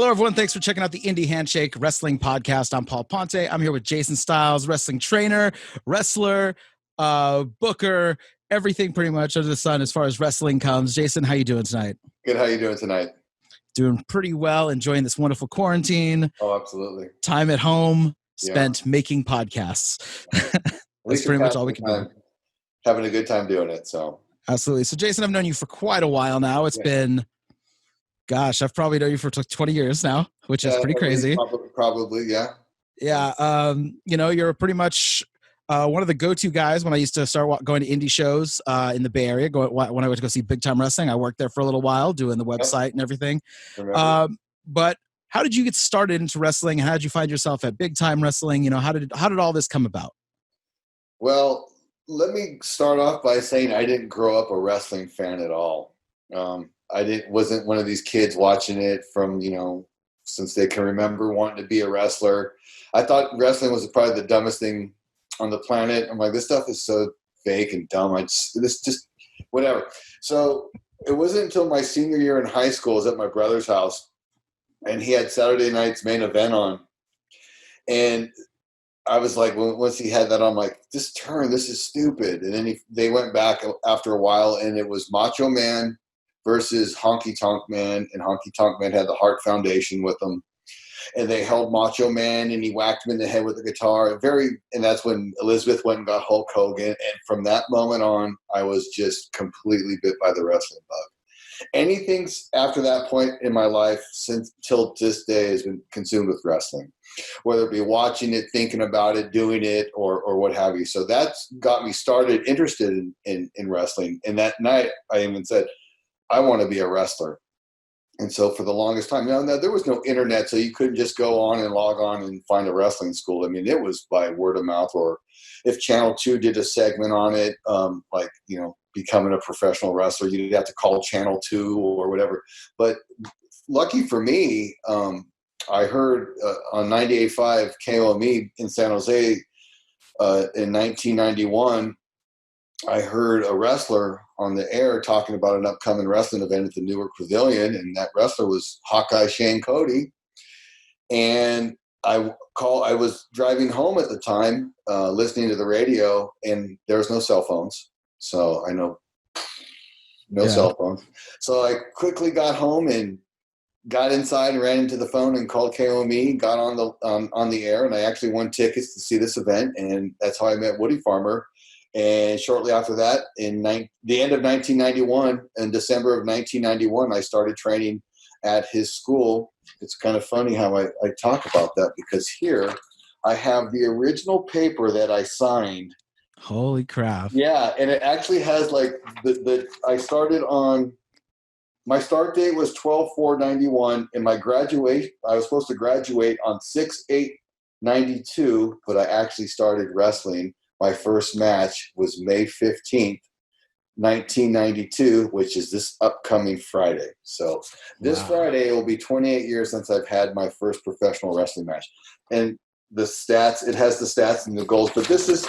Hello, everyone. Thanks for checking out the Indy Handshake Wrestling Podcast. I'm Paul Ponte. I'm here with Jason Styles, wrestling trainer, wrestler, booker, everything pretty much under the sun as far as wrestling comes. Jason, how you doing tonight? Good. How you doing tonight? Doing pretty well. Enjoying this wonderful quarantine. Oh, absolutely. Time at home spent making podcasts. That's pretty much all we can do. Having a good time doing it. So absolutely. So, Jason, I've known you for quite a while now. It's been... Gosh, I've probably known you for 20 years now, which is pretty crazy. Probably, yeah. Yeah, you're pretty much one of the go-to guys when I used to start going to indie shows in the Bay Area. When I went to go see Big Time Wrestling, I worked there for a little while doing the website and everything. But how did you get started into wrestling? How did you find yourself at Big Time Wrestling? You know, how did all this come about? Well, let me start off by saying I didn't grow up a wrestling fan at all. Wasn't one of these kids watching it from, since they can remember wanting to be a wrestler. I thought wrestling was probably the dumbest thing on the planet. I'm like, this stuff is so fake and dumb. This just whatever. So it wasn't until my senior year in high school, I was at my brother's house, and he had Saturday night's main event on. And I was like, once he had that on, I'm like, this is stupid. And then they went back after a while, and it was Macho Man versus Honky Tonk Man, and Honky Tonk Man had the Heart Foundation with him, and they held Macho Man, and he whacked him in the head with a guitar. And that's when Elizabeth went and got Hulk Hogan, and from that moment on, I was just completely bit by the wrestling bug. Anything after that point in my life, since till this day, has been consumed with wrestling, whether it be watching it, thinking about it, doing it, or what have you. So that's got me started interested in wrestling. And that night, I even said, I want to be a wrestler. And so for the longest time, now there was no internet, so you couldn't just go on and log on and find a wrestling school. I mean, it was by word of mouth, or if Channel 2 did a segment on it, becoming a professional wrestler, you'd have to call Channel 2 or whatever. But lucky for me, I heard on 98.5 KOME in San Jose in 1991, I heard a wrestler on the air talking about an upcoming wrestling event at the Newark Pavilion, and that wrestler was Hawkeye Shane Cody. And I was driving home at the time, listening to the radio, and there was no cell phones. So I know no cell phones. So I quickly got home and got inside and ran into the phone and called KOME, got on the air, and I actually won tickets to see this event, and that's how I met Woody Farmer. And shortly after that, in the end of 1991, in December of 1991, I started training at his school. It's kind of funny how I talk about that, because here I have the original paper that I signed. Holy crap. Yeah, and it actually has like I started on, my start date was 12/4/91, and I was supposed to graduate on 6/8/92, but I actually started wrestling. My first match was May 15th, 1992, which is this upcoming Friday. So this Friday, it will be 28 years since I've had my first professional wrestling match. And the stats, it has the stats and the goals, but this is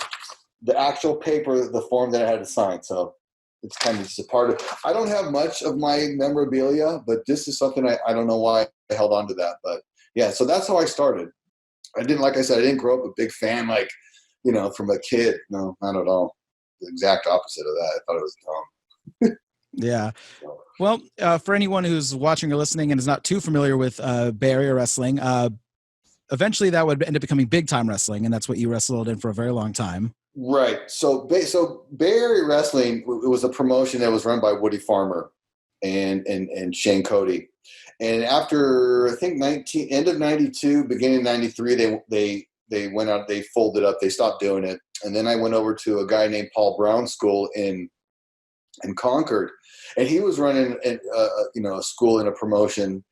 the actual paper, the form that I had to sign. So it's kind of just a part of, I don't have much of my memorabilia, but this is something I don't know why I held on to that. But yeah, so that's how I started. Like I said, I didn't grow up a big fan, from a kid. No, not at all. The exact opposite of that. I thought it was dumb. Yeah. Well, for anyone who's watching or listening and is not too familiar with Bay Area wrestling, eventually that would end up becoming Big Time Wrestling, and that's what you wrestled in for a very long time. Right. So Bay Area Wrestling, it was a promotion that was run by Woody Farmer and Shane Cody. And after, I think, end of 92, beginning of 93, they went out, they folded up, they stopped doing it. And then I went over to a guy named Paul Brown's school in Concord. And he was running a school and a promotion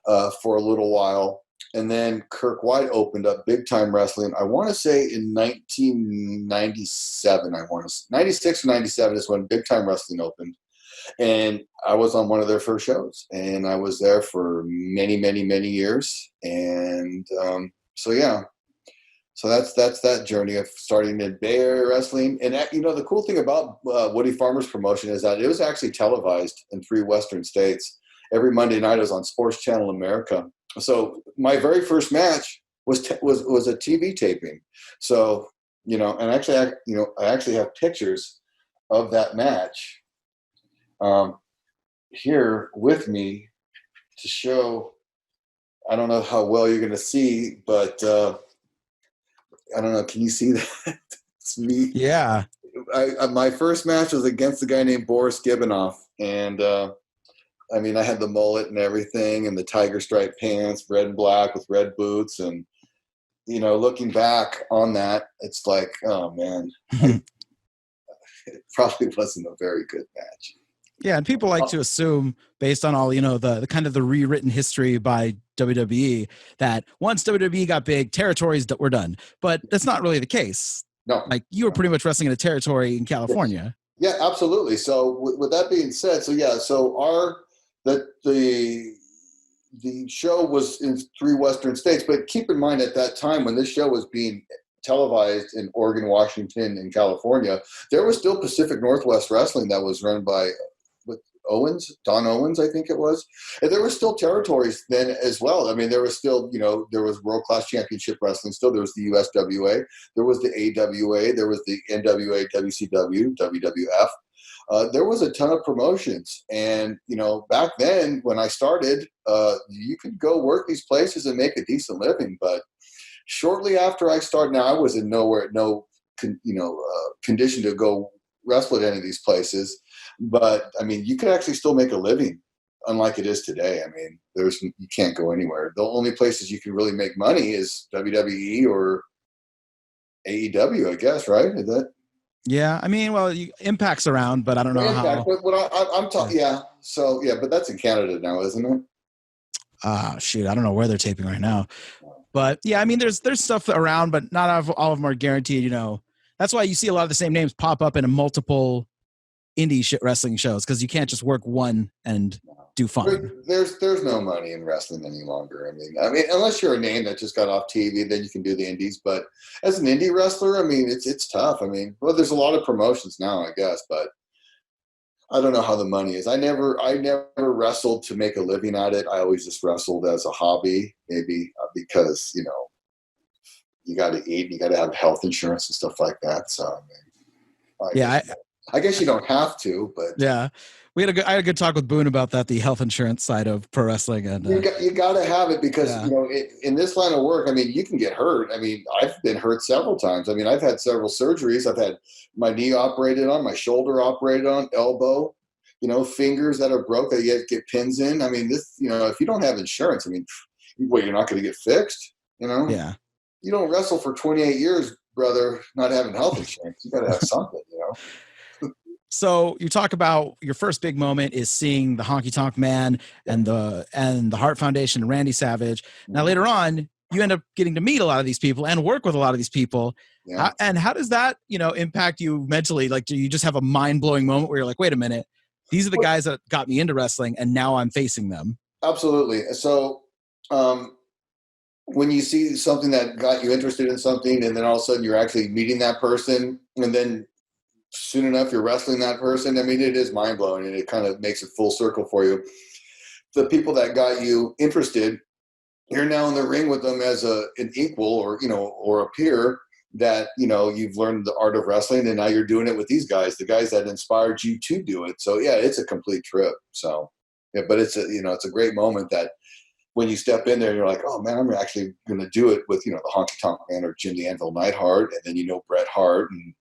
for a little while. And then Kirk White opened up Big Time Wrestling, I want to say in 1997, 96 or 97 is when Big Time Wrestling opened. And I was on one of their first shows. And I was there for many, many, many years. And so that's that journey of starting in Bay Area wrestling. And the cool thing about Woody Farmer's promotion is that it was actually televised in 3 Western states. Every Monday night it was on Sports Channel America. So my very first match was a TV taping. So, and actually, I actually have pictures of that match here with me to show. I don't know how well you're going to see, but I don't know. Can you see that? It's me. Yeah. My first match was against a guy named Boris Gibbanoff, and I had the mullet and everything, and the tiger stripe pants, red and black with red boots, and looking back on that, it's like, oh man, it probably wasn't a very good match. Yeah, and people like to assume, based on all the kind of the rewritten history by WWE, that once WWE got big, territories were done. But that's not really the case. No, like you were pretty much wrestling in a territory in California. Yeah, absolutely. So with that being said, the show was in 3 Western states, but keep in mind at that time when this show was being televised in Oregon, Washington, and California, there was still Pacific Northwest Wrestling that was run by Don Owens, I think it was. And there were still territories then as well. There was still, there was World Class Championship Wrestling still. There was the USWA. There was the AWA. There was the NWA, WCW, WWF. There was a ton of promotions. And, back then when I started, you could go work these places and make a decent living. But shortly after I started, now I was in no condition to go wrestle at any of these places. But you could actually still make a living, unlike it is today. You can't go anywhere. The only places you can really make money is WWE or AEW, I guess, right? Is that? Yeah, Impact's around, but I don't know how. But I'm talking, yeah. So yeah, but that's in Canada now, isn't it? Shoot, I don't know where they're taping right now, but yeah, there's stuff around, but not all of them are guaranteed. That's why you see a lot of the same names pop up in multiple indie wrestling shows, because you can't just work one and do fine. There's no money in wrestling any longer. Unless you're a name that just got off TV, then you can do the indies. But as an indie wrestler, it's tough. There's a lot of promotions now, I guess, but I don't know how the money is. I never wrestled to make a living at it. I always just wrestled as a hobby, maybe because you got to eat, you got to have health insurance and stuff like that. So I guess you don't have to, but yeah, I had a good talk with Boone about that, the health insurance side of pro wrestling, and you got to have it because in this line of work, you can get hurt. I've been hurt several times. I've had several surgeries. I've had my knee operated on, my shoulder operated on, elbow, fingers that are broke that you have to get pins in. This, if you don't have insurance, you're not going to get fixed. Yeah, you don't wrestle for 28 years, brother, not having health insurance. You got to have something, So you talk about your first big moment is seeing the Honky Tonk Man and the Hart Foundation and Randy Savage. Now later on, you end up getting to meet a lot of these people and work with a lot of these people. Yeah. How does that, impact you mentally? Like, do you just have a mind-blowing moment where you're like, wait a minute, these are the guys that got me into wrestling and now I'm facing them? Absolutely. So when you see something that got you interested in something and then all of a sudden you're actually meeting that person and then soon enough you're wrestling that person, it is mind-blowing, and it kind of makes it full circle for you. The people that got you interested, you're now in the ring with them as an equal or a peer that you've learned the art of wrestling, and now you're doing it with these guys, the guys that inspired you to do it. So yeah, it's a complete trip. So yeah, but it's a great moment that when you step in there, you're like, oh man, I'm actually going to do it with the Honky Tonk Man or Jim the Anvil Neidhart, and then Bret Hart, and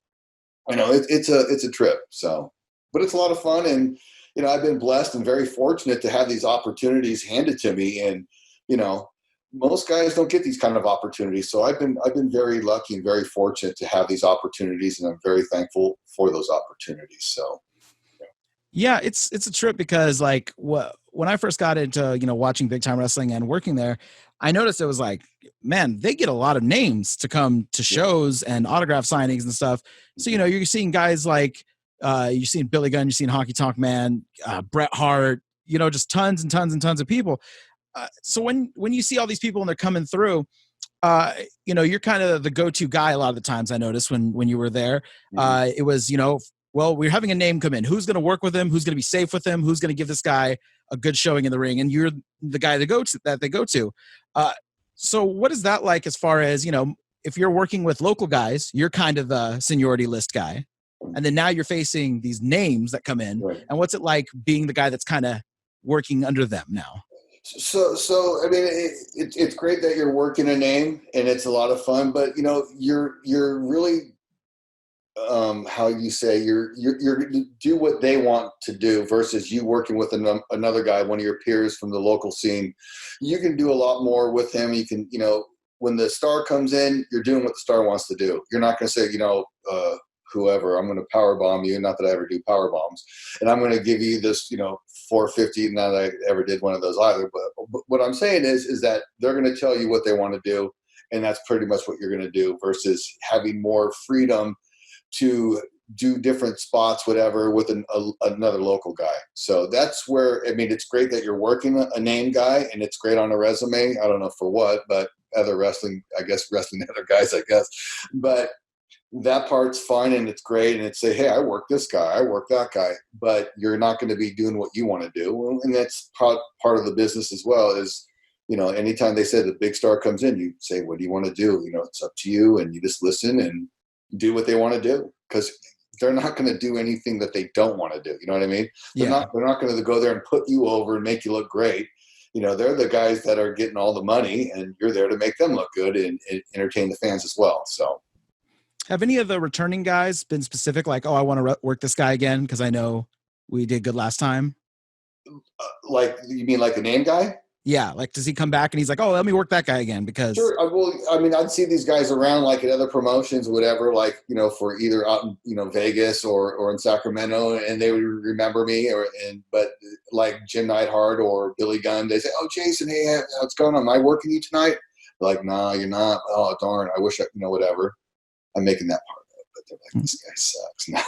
it's a trip. So, but it's a lot of fun, and I've been blessed and very fortunate to have these opportunities handed to me, and most guys don't get these kind of opportunities. So I've been very lucky and very fortunate to have these opportunities, and I'm very thankful for those opportunities. So, yeah, it's a trip because when I first got into watching big time wrestling and working there, I noticed it was like, man, they get a lot of names to come to shows and autograph signings and stuff. So, you're seeing guys like, you're seeing Billy Gunn, you're seeing Honky Tonk Man, Bret Hart, just tons and tons and tons of people. So when you see all these people and they're coming through, you're kind of the go-to guy a lot of the times. I noticed when you were there, it was, well, we're having a name come in. Who's going to work with him? Who's going to be safe with him? Who's going to give this guy a good showing in the ring, and you're the guy that they go to. So what is that like as far as, if you're working with local guys, you're kind of the seniority list guy, and then now you're facing these names that come in, Right. and what's it like being the guy that's kind of working under them now? So I mean, it's great that you're working a name, and it's a lot of fun. But you're really, how you say, you're do what they want to do versus you working with another guy, one of your peers from the local scene. You can do a lot more with him. You can, when the star comes in, you're doing what the star wants to do. You're not going to say, whoever, I'm going to power bomb you. Not that I ever do power bombs, and I'm going to give you this, 450. Not that I ever did one of those either. But what I'm saying is that they're going to tell you what they want to do, and that's pretty much what you're going to do. Versus having more freedom to do different spots, whatever, with another local guy. So that's where, I mean, it's great that you're working a name guy, and it's great on a resume. I don't know for what, but other wrestling, I guess, wrestling other guys, I guess. But that part's fine, and it's great. And it's say, hey, I work this guy, I work that guy, but you're not going to be doing what you want to do. And that's part of the business as well is, anytime they say the big star comes in, you say, what do you want to do? It's up to you. And you just listen and do what they want to do, because they're not going to do anything that they don't want to do. You know what I mean? They're not going to go there and put you over and make you look great. They're the guys that are getting all the money, and you're there to make them look good and entertain the fans as well. So have any of the returning guys been specific, like, oh, I want to work this guy again because I know we did good last time? Like, you mean like a name guy? Yeah, like, does he come back and he's like, oh, let me work that guy again? Because sure. I mean, I'd see these guys around, like at other promotions, whatever, like, for either out in, Vegas or in Sacramento, and they would remember me, but like Jim Neidhart or Billy Gunn, they say, oh, Jason, hey, what's going on? Am I working you tonight? They're like, nah, you're not. Oh, darn. I wish whatever. I'm making that part of it, but they're like, this guy sucks now.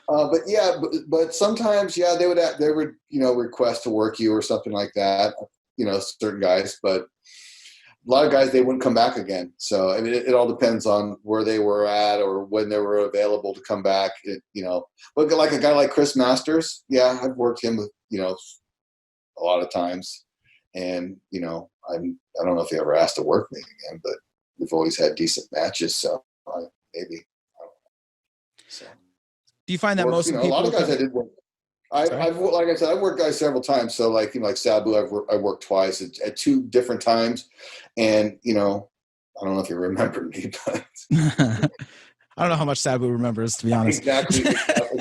But yeah, but sometimes, yeah, they would request to work you or something like that. Certain guys, but a lot of guys, they wouldn't come back again. So I mean, it all depends on where they were at or when they were available to come back. But like a guy like Chris Masters, yeah, I've worked him with a lot of times, and I don't know if he ever asked to work me again, but we've always had decent matches, so maybe. I don't know. So, do you find that most people? A lot of guys I did work. I've like I said, I've worked guys several times. So like like Sabu, I worked twice at two different times, and I don't know if you remember me, but I don't know how much Sabu remembers, to be honest. Exactly,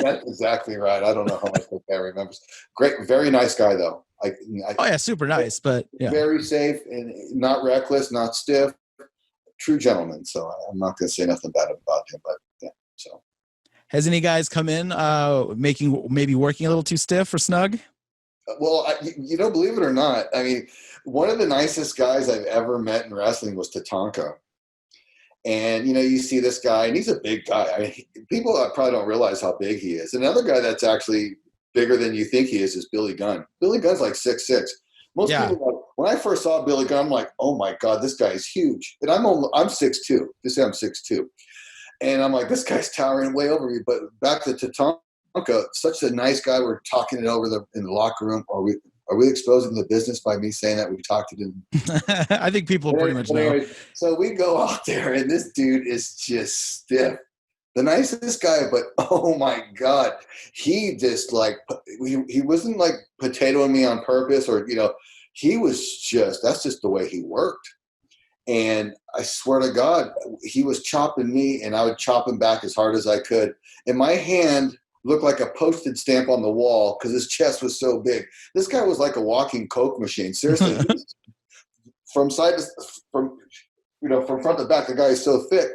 that's exactly right. I don't know how much that guy remembers. Great, very nice guy though. Oh yeah, super nice, but yeah, very safe and not reckless, not stiff. True gentleman. So I'm not going to say nothing bad about him, but yeah. So has any guys come in maybe working a little too stiff or snug? Well, believe it or not, I mean, one of the nicest guys I've ever met in wrestling was Tatanka. And, you see this guy, and he's a big guy. I mean, people probably don't realize how big he is. Another guy that's actually bigger than you think he is Billy Gunn. Billy Gunn's like 6'6". Most people, when I first saw Billy Gunn, I'm like, oh my God, this guy is huge. And I'm 6'2". Just say I'm 6'2". And I'm like, this guy's towering way over me. But back to Tatanka, such a nice guy. We're talking it over in the locker room. Are we exposing the business by me saying that we talked to him? I think people pretty much know. So we go out there, and this dude is just stiff. The nicest guy, but oh my God, he just he wasn't like potatoing me on purpose or, he was that's just the way he worked. And I swear to God, he was chopping me and I would chop him back as hard as I could. And my hand looked like a postage stamp on the wall because his chest was so big. This guy was like a walking Coke machine. Seriously, from front to back, the guy is so thick.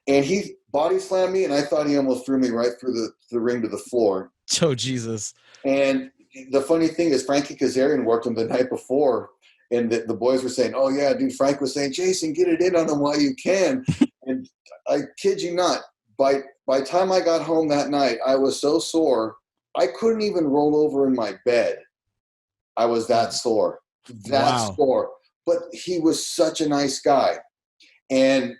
And he body slammed me, and I thought he almost threw me right through the ring to the floor. Oh, Jesus. And the funny thing is Frankie Kazarian worked him the night before, and the boys were saying, oh, yeah, dude, Frank was saying, Jason, get it in on him while you can. And I kid you not, by the time I got home that night, I was so sore, I couldn't even roll over in my bed. I was that sore. Sore. But he was such a nice guy. And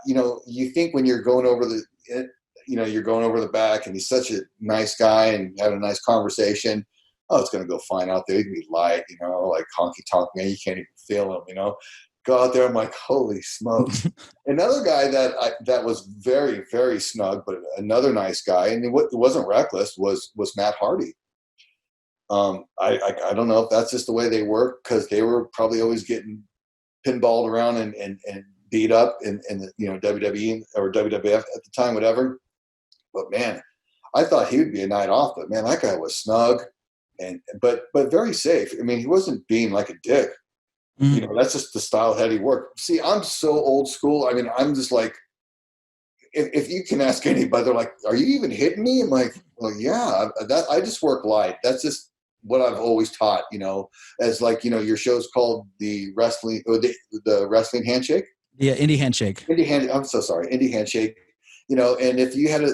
you think when you're going over the back, and he's such a nice guy and having a nice conversation, oh, it's going to go fine out there. You can be light, like honky tonk man. You can't even feel him, Go out there. I'm like, holy smokes. Another guy that was very, very snug, but another nice guy, and it wasn't reckless, was Matt Hardy. I don't know if that's just the way they work, because they were probably always getting pinballed around and beat up in the, WWE or WWF at the time, whatever. But man, I thought he would be a night off, but man, that guy was snug but very safe. I mean, he wasn't being like a dick. Mm-hmm. That's just the style that he worked. See, I'm so old school. I mean, I'm just like, if you can ask anybody, they're like, "Are you even hitting me?" I'm like, "Well, yeah, I just work light. That's just what I've always taught." As like, your show's called the wrestling or the wrestling handshake. Yeah, Indy Handshake. I'm so sorry, Indy Handshake. And if you had a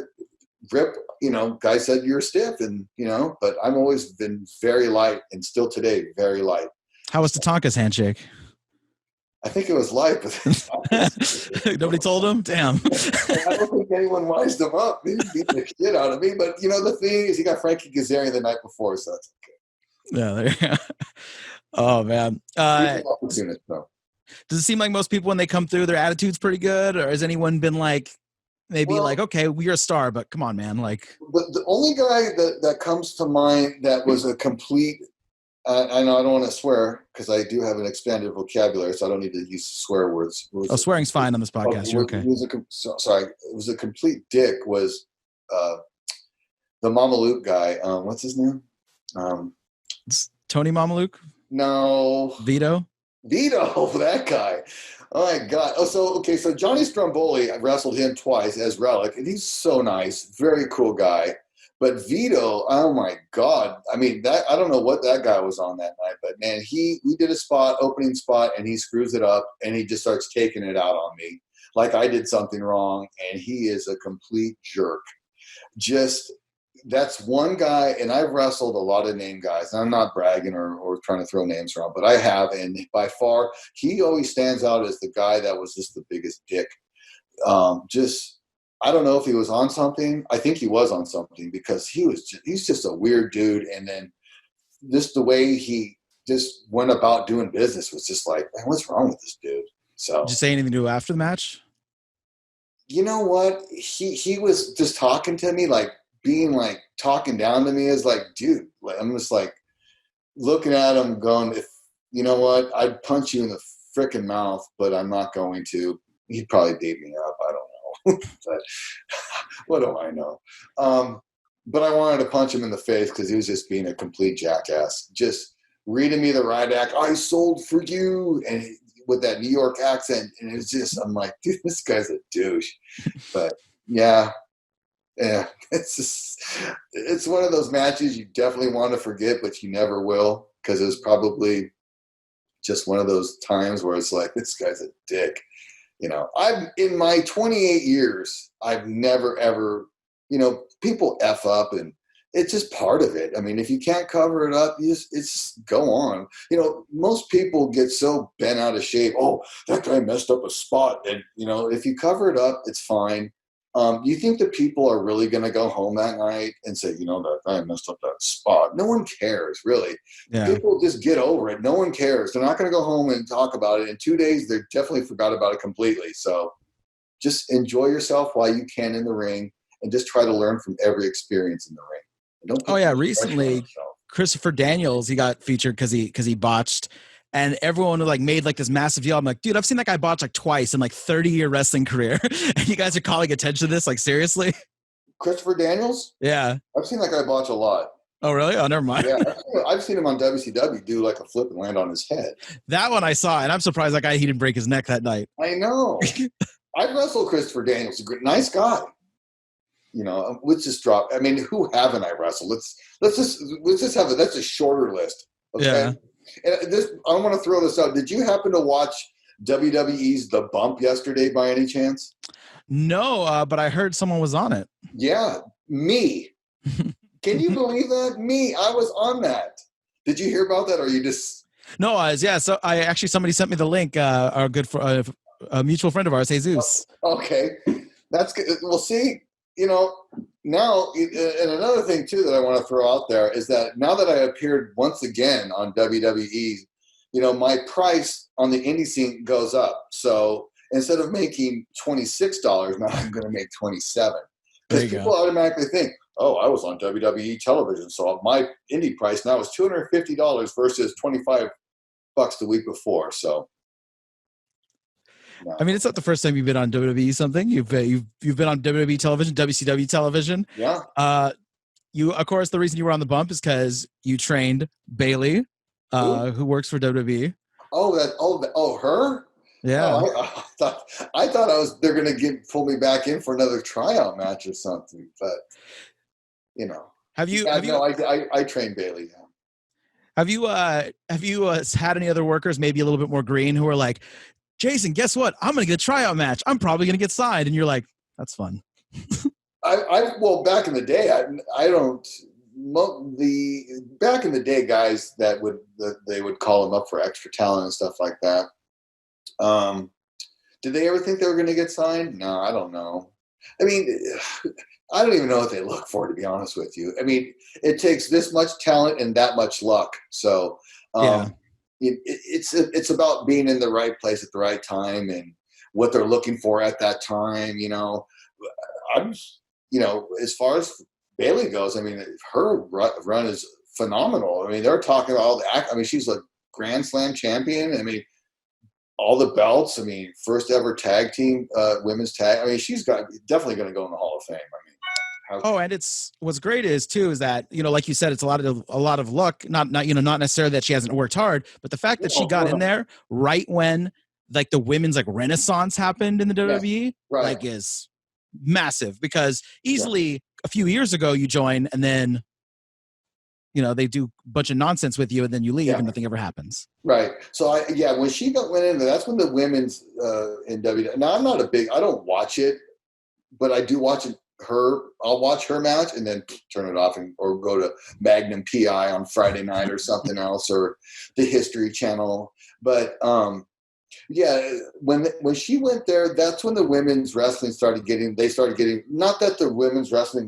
rip, guy said you're stiff, and but I've always been very light, and still today very light. How was Tatanka's handshake? I think it was light, but nobody told him. Damn. I don't think anyone wised him up. He beat the shit out of me. But the thing is, he got Frankie Kazarian the night before, so that's okay. Yeah. There you go. Oh man. Opportunist, though. Does it seem like most people, when they come through, their attitude's pretty good, or has anyone been like, maybe like, okay, you're a star, but come on, man, like? The only guy that comes to mind that was a complete. I know I don't want to swear, because I do have an expanded vocabulary, so I don't need to use swear words. Swearing's fine on this podcast. You're okay. Sorry, it was a complete dick. Was the Mamaluke guy? What's his name? It's Tony Mamaluke? No. Vito, that guy. Oh my God. So Johnny Stromboli, I wrestled him twice as Relic, and he's so nice, very cool guy. But Vito, oh my God. I mean, I don't know what that guy was on that night, but man, we did a opening spot, and he screws it up, and he just starts taking it out on me like I did something wrong, and he is a complete jerk. That's one guy, and I've wrestled a lot of name guys, and I'm not bragging or trying to throw names around, but I have, and by far, he always stands out as the guy that was just the biggest dick. I don't know if he was on something. I think he was on something, because he's just a weird dude. And then just the way he just went about doing business was just like, man, what's wrong with this dude? So, did you say anything to him after the match? You know what? He was just talking to me, like being like talking down to me, as like, dude, I'm just like looking at him going, if you know what, I'd punch you in the frickin' mouth, but I'm not going to. He'd probably beat me up. I don't know. But what do I know? But I wanted to punch him in the face, because he was just being a complete jackass, just reading me the right act. I sold for you, and with that New York accent, and it's just, I'm like, dude, this guy's a douche. But yeah, it's one of those matches you definitely want to forget, but you never will, because it was probably just one of those times where it's like, this guy's a dick. I've in my 28 years, I've never ever, people F up, and it's just part of it. I mean, if you can't cover it up, it's just go on. Most people get so bent out of shape. Oh, that guy messed up a spot. And, if you cover it up, it's fine. You think that people are really going to go home that night and say, that guy messed up that spot? No one cares, really. Yeah. People just get over it. No one cares. They're not going to go home and talk about it. In 2 days, they definitely forgot about it completely. So just enjoy yourself while you can in the ring, and just try to learn from every experience in the ring. Recently, Christopher Daniels, he got featured because he botched. And everyone like made like this massive deal. I'm like, dude, I've seen that guy botch like twice in like 30-year wrestling career. And you guys are calling attention to this? Like, seriously? Christopher Daniels? Yeah. I've seen that guy botch a lot. Oh, really? Oh, never mind. Yeah, I've seen him on WCW do like a flip and land on his head. That one I saw, and I'm surprised that guy, he didn't break his neck that night. I know. I wrestled Christopher Daniels. A nice guy. Let's just drop. I mean, who haven't I wrestled? Let's just have that's a shorter list. Okay. Yeah. And I want to throw this out. Did you happen to watch WWE's The Bump yesterday by any chance? No, but I heard someone was on it. Yeah, me. Can you believe that? Me. I was on that. Did you hear about that, or you just? No, yeah. So somebody sent me the link. Our good a mutual friend of ours, Jesus. Okay, that's good. Well, see, now, and another thing too that I want to throw out there is that now that I appeared once again on WWE, my price on the indie scene goes up. So instead of making $26, now I'm going to make $27, because people automatically think, oh, I was on WWE television, so my indie price now is $250 versus $25 the week before. So, I mean, it's not the first time you've been on WWE something. You've been on WWE television, WCW television. Yeah. You, of course, the reason you were on the bump is because you trained Bayley, who works for WWE. Her. Yeah. Oh, I thought they're going to pull me back in for another tryout match or something, but Have you? I trained Bayley. Yeah. Have you had any other workers, maybe a little bit more green, who are like, Jason, guess what? I'm going to get a tryout match. I'm probably going to get signed. And you're like, that's fun. Well, back in the day, back in the day, guys they would call them up for extra talent and stuff like that. Did they ever think they were going to get signed? No, I don't know. I mean, I don't even know what they look for, to be honest with you. I mean, it takes this much talent and that much luck. So, it's about being in the right place at the right time and what they're looking for at that time. As far as Bayley goes, I mean, her run is phenomenal. I mean, they're talking about she's a Grand Slam champion. I mean, all the belts. I mean, first ever tag team, women's tag. I mean, she's definitely going to go in the Hall of Fame. I mean, and what's great is that, like you said, it's a lot of luck, not necessarily that she hasn't worked hard, but the fact that she got in there right when like the women's like renaissance happened in the WWE, like is massive, because easily a few years ago you join and then, they do a bunch of nonsense with you and then you leave and nothing ever happens. Right. So when she went in there, that's when the women's in WWE. Now I don't watch it, but I do watch it. I'll watch her match and then turn it off or go to Magnum PI on Friday night or something else, or the History Channel. But when she went there, that's when the women's wrestling started getting. Not that the women's wrestling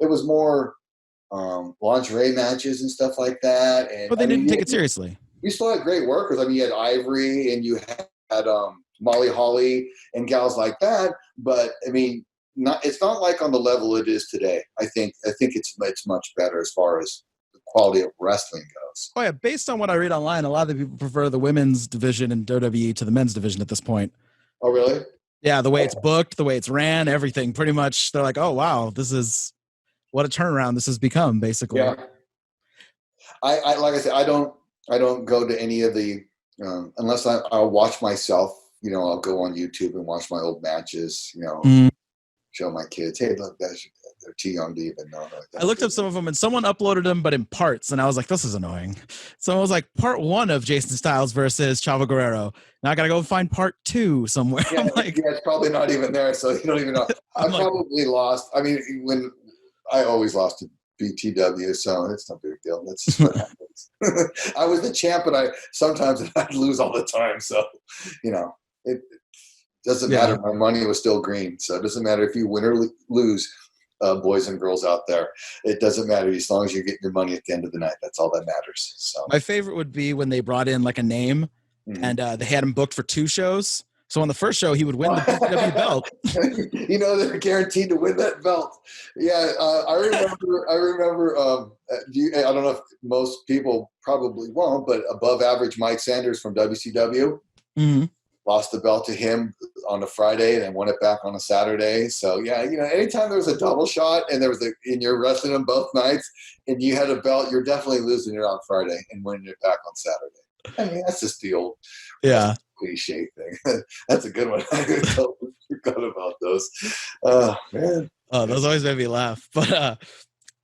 it was more lingerie matches and stuff like that. And but they didn't take it seriously. You still had great workers. I mean, you had Ivory and you had Molly Holly and gals like that. But I mean, it's not like on the level it is today. I think it's much better as far as the quality of wrestling goes. Oh yeah, based on what I read online, a lot of the people prefer the women's division in WWE to the men's division at this point. Oh really? Yeah, the way it's booked, the way it's ran, everything. Pretty much, they're like, oh wow, this is what a turnaround this has become, basically. Yeah. I like I said, I don't go to any of the unless I'll watch myself. I'll go on YouTube and watch my old matches. Show my kids, hey, look, they're too young to even know. I looked up some of them and someone uploaded them, but in parts. And I was like, this is annoying. Someone was like, part 1 of Jason Styles versus Chavo Guerrero. Now I got to go find part 2 somewhere. Yeah, I'm like, it's probably not even there. So you don't even know. I probably lost. I mean, when I always lost to BTW, so it's no big deal. That's just what happens. I was the champ, but sometimes I'd lose all the time. So, it doesn't matter. My money was still green. So it doesn't matter if you win or lose, boys and girls out there. It doesn't matter as long as you get your money at the end of the night. That's all that matters. So my favorite would be when they brought in like a name and they had him booked for 2 shows. So on the first show, he would win the BTW belt. They're guaranteed to win that belt. Yeah, I remember. I don't know if most people probably won't, but above average Mike Sanders from WCW lost the belt to him on a Friday and then won it back on a Saturday. So yeah, anytime there was a double shot and and you're wrestling them both nights and you had a belt, you're definitely losing it on Friday and winning it back on Saturday. I mean, that's just the old cliche thing. That's a good one. I totally forgot about those. Oh man. Oh, those always made me laugh. But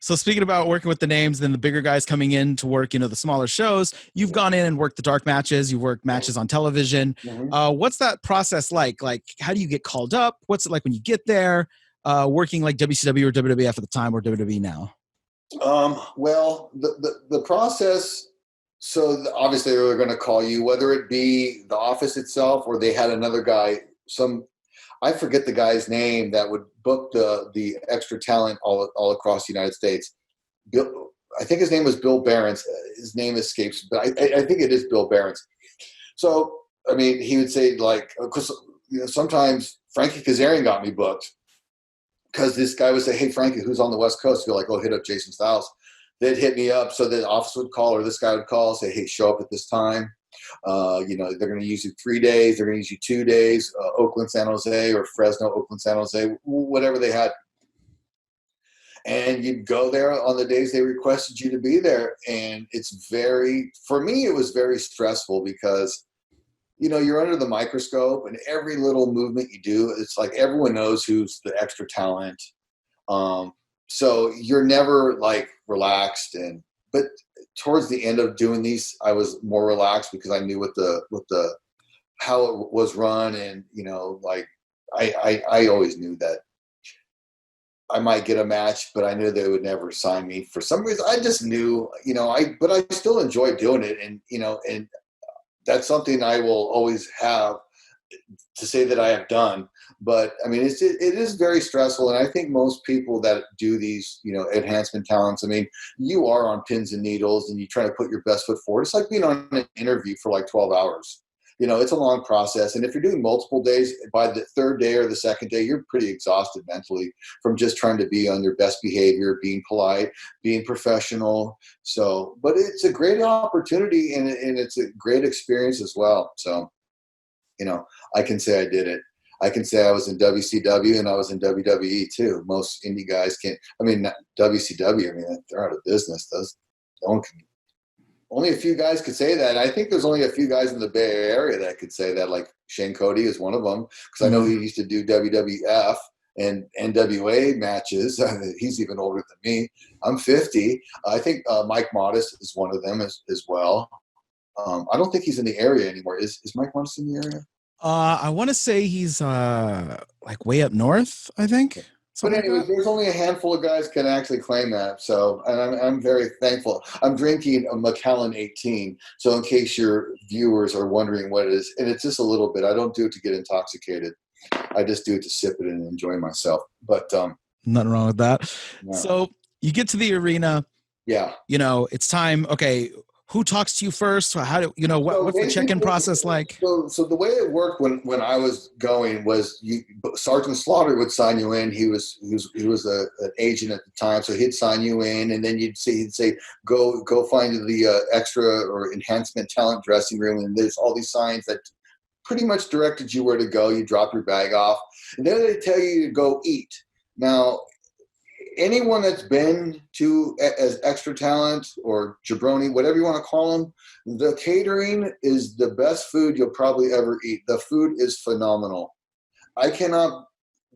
so speaking about working with the names, then the bigger guys coming in to work, the smaller shows, you've gone in and worked the dark matches. You've worked matches on television. What's that process like? Like, how do you get called up? What's it like when you get there? Working like WCW or WWF at the time or WWE now? Well, the process. So obviously they're going to call you, whether it be the office itself or they had another guy. I forget the guy's name that would book the extra talent all across the United States. Bill, I think his name was Bill Behrens. His name escapes, but I think it is Bill Behrens. So, I mean, he would say, like, because sometimes Frankie Kazarian got me booked because this guy would say, hey, Frankie, who's on the West Coast? You're like, oh, hit up Jason Styles. They'd hit me up, so the office would call, or this guy would call, say, hey, show up at this time. They're going to use you 3 days. They're going to use you 2 days, Oakland, San Jose, or Fresno, Oakland, San Jose, whatever they had. And you'd go there on the days they requested you to be there. And for me, it was very stressful because, you're under the microscope and every little movement you do, it's like everyone knows who's the extra talent. So you're never like relaxed. But towards the end of doing these, I was more relaxed because I knew how it was run. And, like I always knew that I might get a match, but I knew they would never sign me for some reason. I just knew, but I still enjoy doing it. And that's something I will always have to say that I have done. But I mean, it is very stressful. And I think most people that do these, enhancement talents, I mean, you are on pins and needles and you try to put your best foot forward. It's like being on an interview for like 12 hours. It's a long process. And if you're doing multiple days, by the third day or the second day, you're pretty exhausted mentally from just trying to be on your best behavior, being polite, being professional. So, but it's a great opportunity and it's a great experience as well. So, I can say I did it. I can say I was in WCW and I was in WWE too. Most indie guys can't. I mean, WCW, I mean, they're out of business. Only a few guys could say that. I think there's only a few guys in the Bay Area that could say that, like Shane Cody is one of them, because I know he used to do WWF and NWA matches. He's even older than me. I'm 50. I think Mike Modest is one of them as well. I don't think he's in the area anymore. Is Mike Modest in the area? I want to say he's like way up north, I think. But anyways, there's only a handful of guys can actually claim that. So, and I'm very thankful. I'm drinking a Macallan 18. So in case your viewers are wondering what it is, and it's just a little bit. I don't do it to get intoxicated. I just do it to sip it and enjoy myself. But nothing wrong with that. No. So you get to the arena. Yeah. It's time. Okay. Who talks to you first? How do what's the check-in process like? So the way it worked when I was going was Sergeant Slaughter would sign you in. He was an agent at the time, so he'd sign you in, and then he'd say go find the extra or enhancement talent dressing room, and there's all these signs that pretty much directed you where to go. You drop your bag off, and then they tell you to go eat. Now, anyone that's been to as extra talent or jabroni, whatever you want to call them, the catering is the best food you'll probably ever eat. The food is phenomenal. I cannot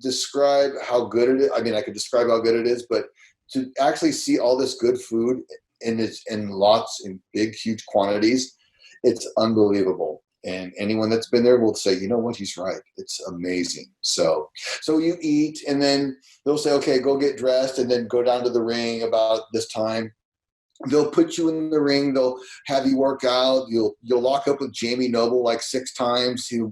describe how good it is. I mean, I could describe how good it is, but to actually see all this good food in big, huge quantities, it's unbelievable. And anyone that's been there will say, you know what, he's right. It's amazing. So you eat, and then they'll say, okay, go get dressed, and then go down to the ring about this time. They'll put you in the ring. They'll have you work out. You'll lock up with Jamie Noble like 6 times. He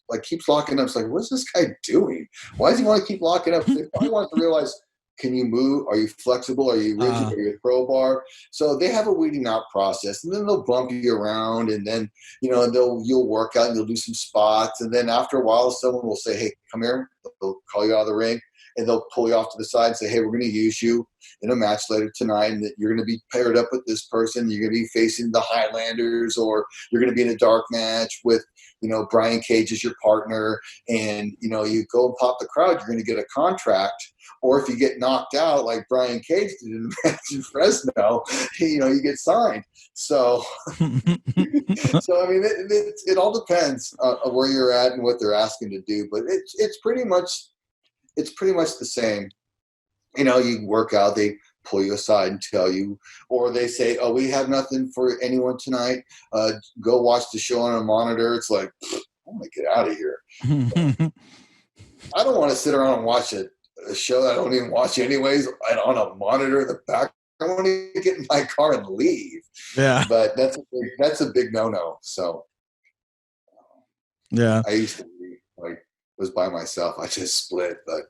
like keeps locking up. It's like, what's this guy doing? Why does he want to keep locking up? I want to realize, can you move? Are you flexible? Are you rigid? Are you a crowbar? So they have a weeding out process, and then they'll bump you around, and then you'll work out and you'll do some spots, and then after a while, someone will say, "Hey, come here." They'll call you out of the ring, and they'll pull you off to the side and say, "Hey, we're going to use you in a match later tonight, and that you're going to be paired up with this person. You're going to be facing the Highlanders, or you're going to be in a dark match with." Brian Cage is your partner, and, you go and pop the crowd, you're going to get a contract. Or if you get knocked out like Brian Cage did in the match in Fresno, you get signed. So, I mean, it all depends on where you're at and what they're asking to do. But it's pretty much the same. You work out, they pull you aside and tell you, or they say, "Oh, we have nothing for anyone tonight. Go watch the show on a monitor." It's like, I want to get out of here. I don't want to sit around and watch a show that I don't even watch anyways on a monitor in the back. I want to get in my car and leave. Yeah, but that's a big no-no. So yeah, I used to be like, was by myself. I just split, but.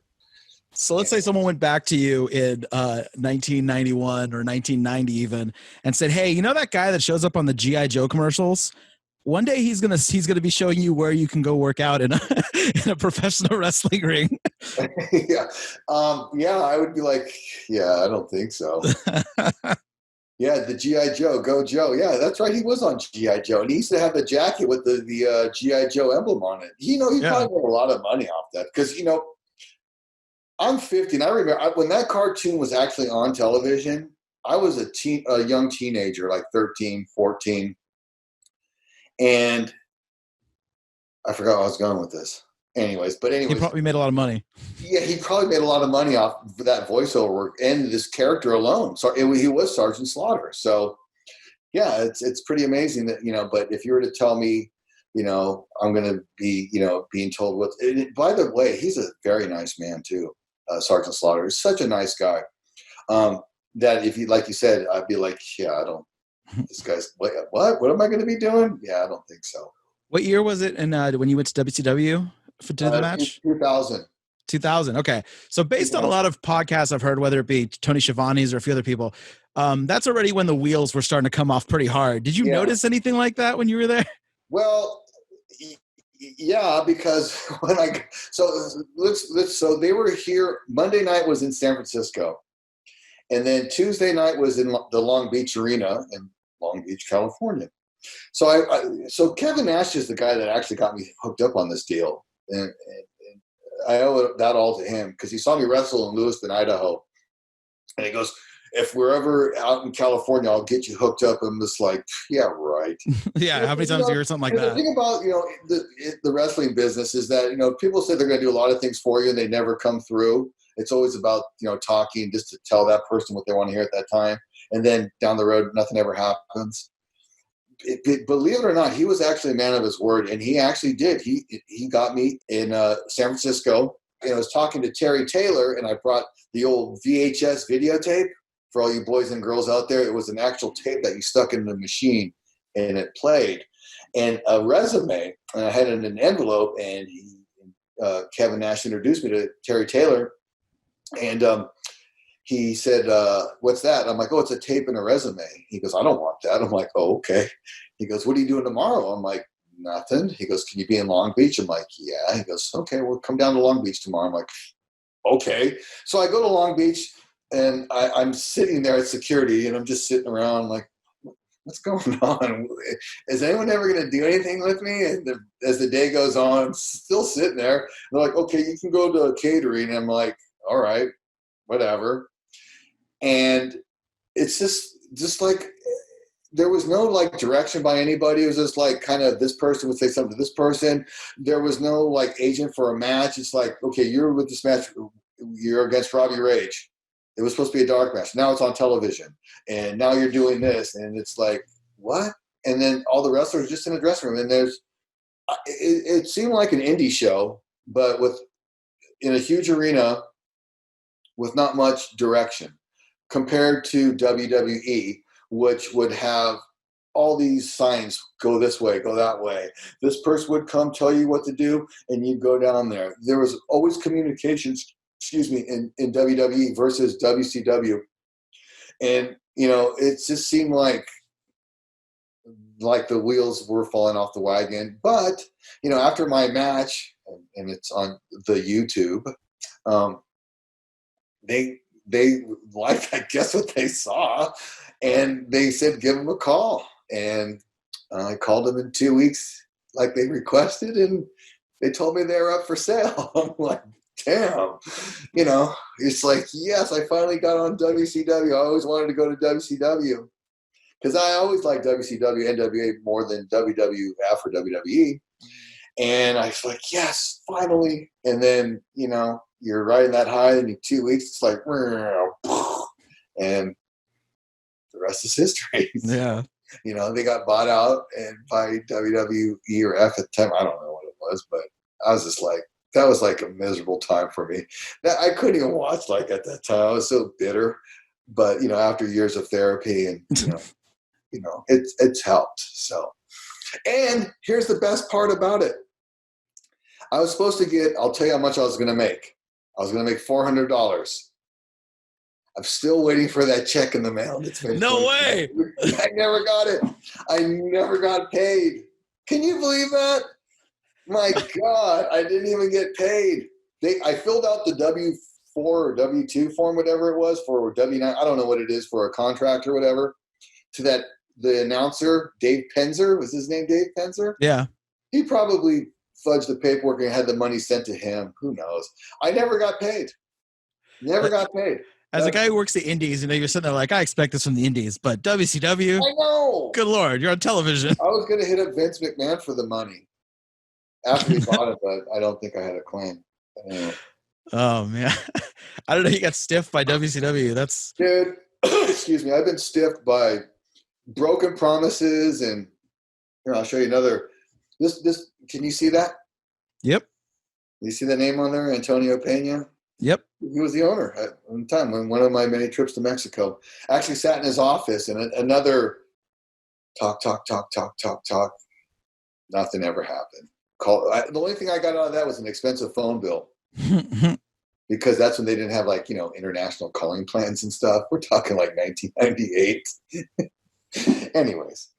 So let's say someone went back to you in 1991 or 1990 even and said, "Hey, you know that guy that shows up on the GI Joe commercials? One day he's gonna be showing you where you can go work out in a in a professional wrestling ring." Yeah. Yeah, I would be like, yeah, I don't think so. Yeah, the GI Joe, Go Joe. Yeah, that's right. He was on GI Joe, and he used to have the jacket with the GI Joe emblem on it. He Yeah. probably made a lot of money off that because I'm 50, and I remember when that cartoon was actually on television. I was a young teenager, like 13, 14, and I forgot where I was going with this. Anyways, He probably made a lot of money. yeah, he probably made a lot of money off of that voiceover work and this character alone. So he was Sergeant Slaughter. So yeah, it's pretty amazing that But if you were to tell me, I'm going to be being told what. By the way, he's a very nice man too. Sergeant Slaughter is such a nice guy. That if you like you said, I'd be like, yeah, I don't. This guy's what? What am I going to be doing? Yeah, I don't think so. What year was it? And when you went to WCW to do the match? 2000. 2000. Okay. So based on a lot of podcasts I've heard, whether it be Tony Schiavone's or a few other people, that's already when the wheels were starting to come off pretty hard. Did you notice anything like that when you were there? Well, yeah, because so they were here. Monday night was in San Francisco, and then Tuesday night was in the Long Beach Arena in Long Beach, California. So Kevin Nash is the guy that actually got me hooked up on this deal, and I owe that all to him because he saw me wrestle in Lewiston, Idaho, and he goes, "If we're ever out in California, I'll get you hooked up." I'm just like, "Yeah, right." Yeah, how many times do you hear something like that? The thing about the wrestling business is that people say they're going to do a lot of things for you and they never come through. It's always about talking just to tell that person what they want to hear at that time, and then down the road, nothing ever happens. Believe it or not, he was actually a man of his word, and he actually did. He got me in San Francisco, and I was talking to Terry Taylor, and I brought the old VHS videotape for all you boys and girls out there. It was an actual tape that you stuck in the machine, and it played, and a resume, and I had it in an envelope, and Kevin Nash introduced me to Terry Taylor, and he said, "What's that?" I'm like, "Oh, it's a tape and a resume." He goes, "I don't want that." I'm like, "Oh, okay." He goes, "What are you doing tomorrow?" I'm like, "Nothing." He goes, "Can you be in Long Beach?" I'm like, "Yeah." He goes, "Okay, we'll come down to Long Beach tomorrow." I'm like, "Okay." So I go to Long Beach, and I'm sitting there at security, and I'm just sitting around like, what's going on? Is anyone ever going to do anything with me? And as the day goes on, I'm still sitting there. They're like, "Okay, you can go to catering." And I'm like, "All right, whatever." And it's just like there was no like direction by anybody. It was just like kind of this person would say something to this person. There was no like agent for a match. It's like, okay, you're with this match. You're against Robbie Rage. It was supposed to be a dark match. Now it's on television. And now you're doing this. And it's like, what? And then all the wrestlers just in the dressing room. And it seemed like an indie show, but in a huge arena with not much direction compared to WWE, which would have all these signs, go this way, go that way. This person would come tell you what to do, and you'd go down there. There was always communications, in WWE versus WCW. And, it just seemed like the wheels were falling off the wagon. But, after my match, and it's on the YouTube, they liked, I guess, what they saw, and they said, give them a call. And I called them in 2 weeks like they requested, and they told me they were up for sale. I'm like, damn, it's like, yes, I finally got on WCW. I always wanted to go to WCW because I always liked WCW, NWA more than WWF or WWE. And I was like, yes, finally. And then, you're riding that high, and in 2 weeks, it's like, and the rest is history. Yeah. They got bought out and by WWE or F at the time. I don't know what it was, but I was just like, that was like a miserable time for me. I couldn't even watch like at that time. I was so bitter. But, after years of therapy and, it's helped. So, and here's the best part about it. I was supposed to get, I'll tell you how much I was going to make. I was going to make $400. I'm still waiting for that check in the mail. It's been No way. I never got it. I never got paid. Can you believe that? My God, I didn't even get paid. I filled out the W-4 or W-2 form, whatever it was, for W-9. I don't know what it is for a contract or whatever. To the announcer, Dave Penzer, was his name Dave Penzer? Yeah. He probably fudged the paperwork and had the money sent to him. Who knows? I never got paid. Never got paid. As a guy who works the indies, you're sitting there like, I expect this from the indies, but WCW? I know. Good Lord, you're on television. I was going to hit up Vince McMahon for the money after he bought it, but I don't think I had a claim. Anyway. Oh, man. I don't know. You got stiffed by WCW. That's... Dude, excuse me. I've been stiffed by broken promises, and here, I'll show you another. This. Can you see that? Yep. You see the name on there, Antonio Pena? Yep. He was the owner at one time on one of my many trips to Mexico. I actually sat in his office, and another talk. Nothing ever happened. The only thing I got out of that was an expensive phone bill. Because that's when they didn't have international calling plans and stuff. We're talking like 1998. Anyways.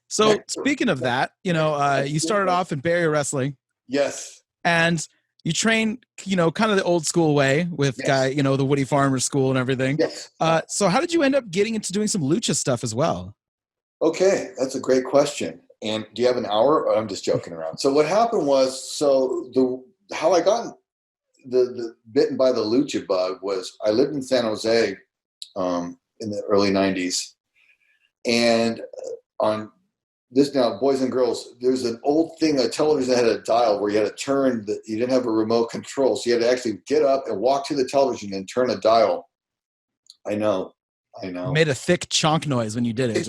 So speaking of that, you started off in Bay Area wrestling. Yes. And you train, kind of the old school way with guy, the Woody Farmer school and everything. Yes. So how did you end up getting into doing some lucha stuff as well? Okay. That's a great question. And do you have an hour? Or I'm just joking around. So what happened was, how I got the bitten by the lucha bug was I lived in San Jose in the early 90s. And on this now, boys and girls, there's an old thing, a television that had a dial where you had to turn, you didn't have a remote control. So you had to actually get up and walk to the television and turn a dial. I know. You made a thick chonk noise when you did it.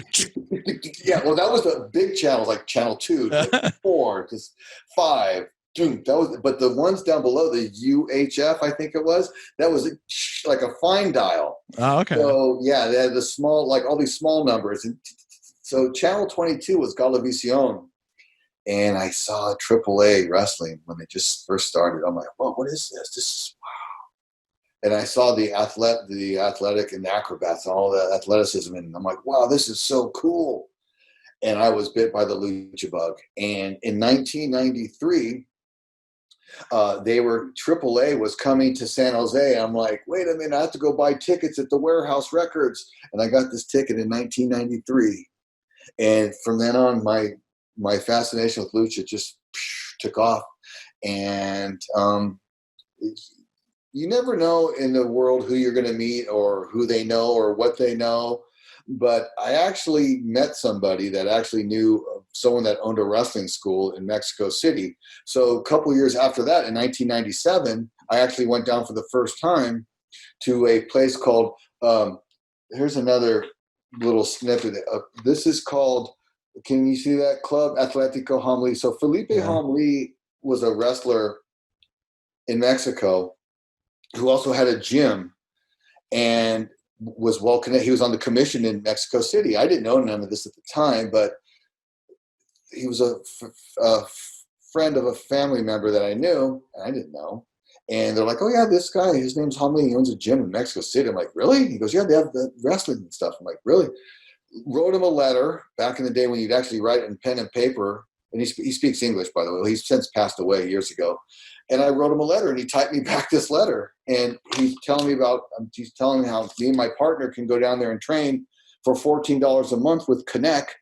Yeah, well, that was the big channels, like channel 2, 4, just 5. But the ones down below, the UHF, I think it was, that was like a fine dial. Oh, okay. So yeah, they had the small, like all these small numbers. And so channel 22 was Galavisión. And I saw AAA wrestling when they just first started. I'm like, well, what is this? This is wow. And I saw the athletic and the acrobats and all the athleticism. And I'm like, wow, this is so cool. And I was bit by the lucha bug. And in 1993, AAA was coming to San Jose. I'm like, wait a minute, I have to go buy tickets at the Warehouse Records. And I got this ticket in 1993. And from then on, my fascination with lucha just took off. And you never know in the world who you're going to meet or who they know or what they know. But I actually met somebody that actually knew someone that owned a wrestling school in Mexico City. So a couple of years after that, in 1997, I actually went down for the first time to a place called, here's another little snippet. This is called, can you see that, Club Atlético Hamli? So Felipe Hamli was a wrestler in Mexico who also had a gym and was well connected. He was on the commission in Mexico City. I didn't know none of this at the time, but he was a friend of a family member that I knew, and I didn't know. And they're like, oh, yeah, this guy, his name's Hamlin. He owns a gym in Mexico City. I'm like, really? He goes, yeah, they have the wrestling and stuff. I'm like, really? Wrote him a letter back in the day when you'd actually write in pen and paper. And he speaks English, by the way. He's since passed away years ago. And I wrote him a letter, and he typed me back this letter. And he's telling me how me and my partner can go down there and train for $14 a month with Connect.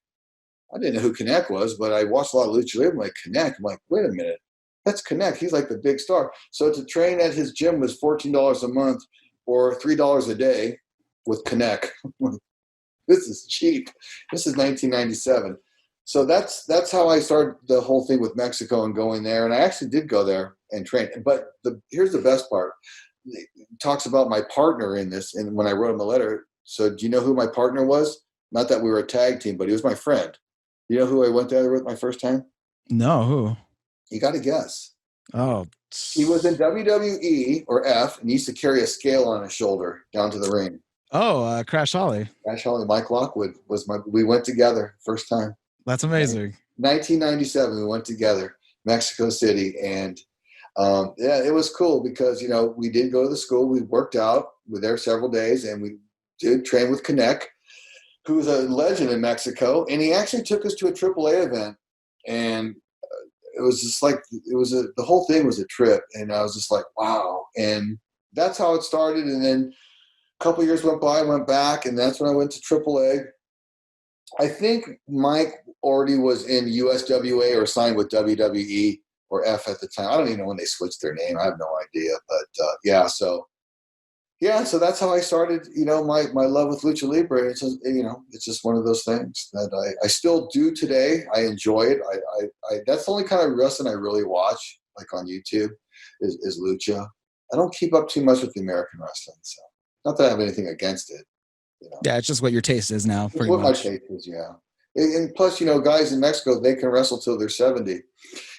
I didn't know who Connect was, but I watched a lot of Lucha Libre. I'm like, Connect? I'm like, wait a minute. That's Connect. He's like the big star. So to train at his gym was $14 a month or $3 a day with Connect. This is cheap. This is 1997. So that's how I started the whole thing with Mexico and going there. And I actually did go there and train. But here's the best part. It talks about my partner in this. And when I wrote him a letter, so do you know who my partner was? Not that we were a tag team, but he was my friend. You know who I went there with my first time? No, who? You got to guess. Oh. He was in WWE or F, and he used to carry a scale on his shoulder down to the ring. Oh, Crash Holly. Crash Holly. Mike Lockwood we went together first time. That's amazing. 1997, we went together, Mexico City, and Yeah, it was cool because, we did go to the school. We worked out. We were there several days, and we did train with Connect, who's a legend in Mexico. And he actually took us to a AAA event. And it was just like, the whole thing was a trip. And I was just like, wow. And that's how it started. And then a couple years went by, I went back, and that's when I went to AAA. I think Mike already was in USWA or signed with WWE or F at the time. I don't even know when they switched their name. I have no idea. But so that's how I started, my love with Lucha Libre. It's just, it's just one of those things that I still do today. I enjoy it. I that's the only kind of wrestling I really watch, like on YouTube, is Lucha. I don't keep up too much with the American wrestling. So not that I have anything against it. Yeah, it's just what your taste is now. It's what much. My taste is, yeah. And plus, guys in Mexico, they can wrestle till they're 70,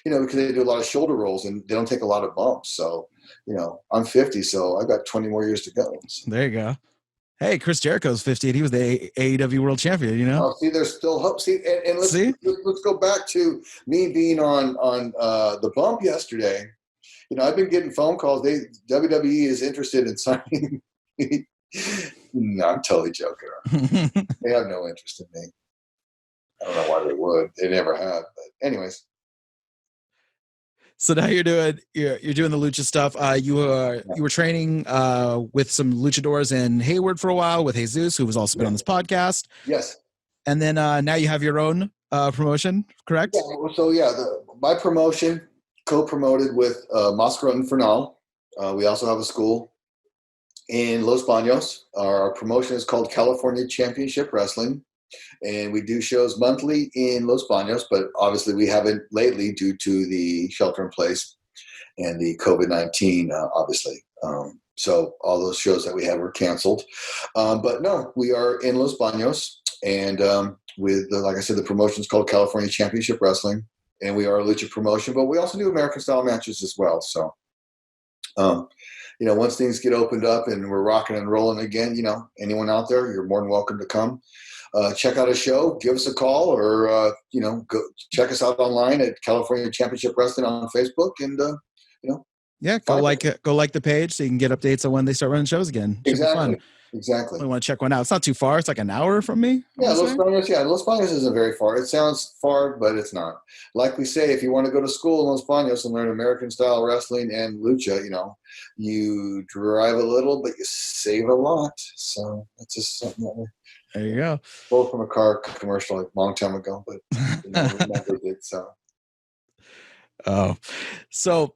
because they do a lot of shoulder rolls and they don't take a lot of bumps. So, I'm 50, so I've got 20 more years to go. There you go. Hey, Chris Jericho's 50 and he was the AEW World Champion, Oh, see, there's still hope. See, and let's go back to me being on the bump yesterday. I've been getting phone calls. WWE is interested in signing me. No, I'm totally joking. They have no interest in me. I don't know why they would. They never have. But anyways. So now you're doing the Lucha stuff. You were training with some luchadors in Hayward for a while with Jesus, who was also been on this podcast. Yes. And then now you have your own promotion, correct? Yeah. So my promotion co-promoted with Mascara Infernal. We also have a school in Los Banos. Our promotion is called California Championship Wrestling. And we do shows monthly in Los Banos, but obviously we haven't lately due to the shelter in place and the COVID-19, obviously. So all those shows that we had were canceled. But no, we are in Los Banos, and like I said, the promotion is called California Championship Wrestling, and we are a Lucha promotion, but we also do American-style matches as well. So, once things get opened up and we're rocking and rolling again, anyone out there, you're more than welcome to come. Check out a show, give us a call, or go check us out online at California Championship Wrestling on Facebook, and go like the page so you can get updates on when they start running shows again. Should be fun. Exactly. I want to check one out. It's not too far. It's like an hour from me. Yeah, Los Banos isn't very far. It sounds far, but it's not. Like we say, if you want to go to school in Los Banos and learn American style wrestling and lucha, you drive a little, but you save a lot. So that's just something that there you go. Both from a car commercial a long time ago, but remembered it. So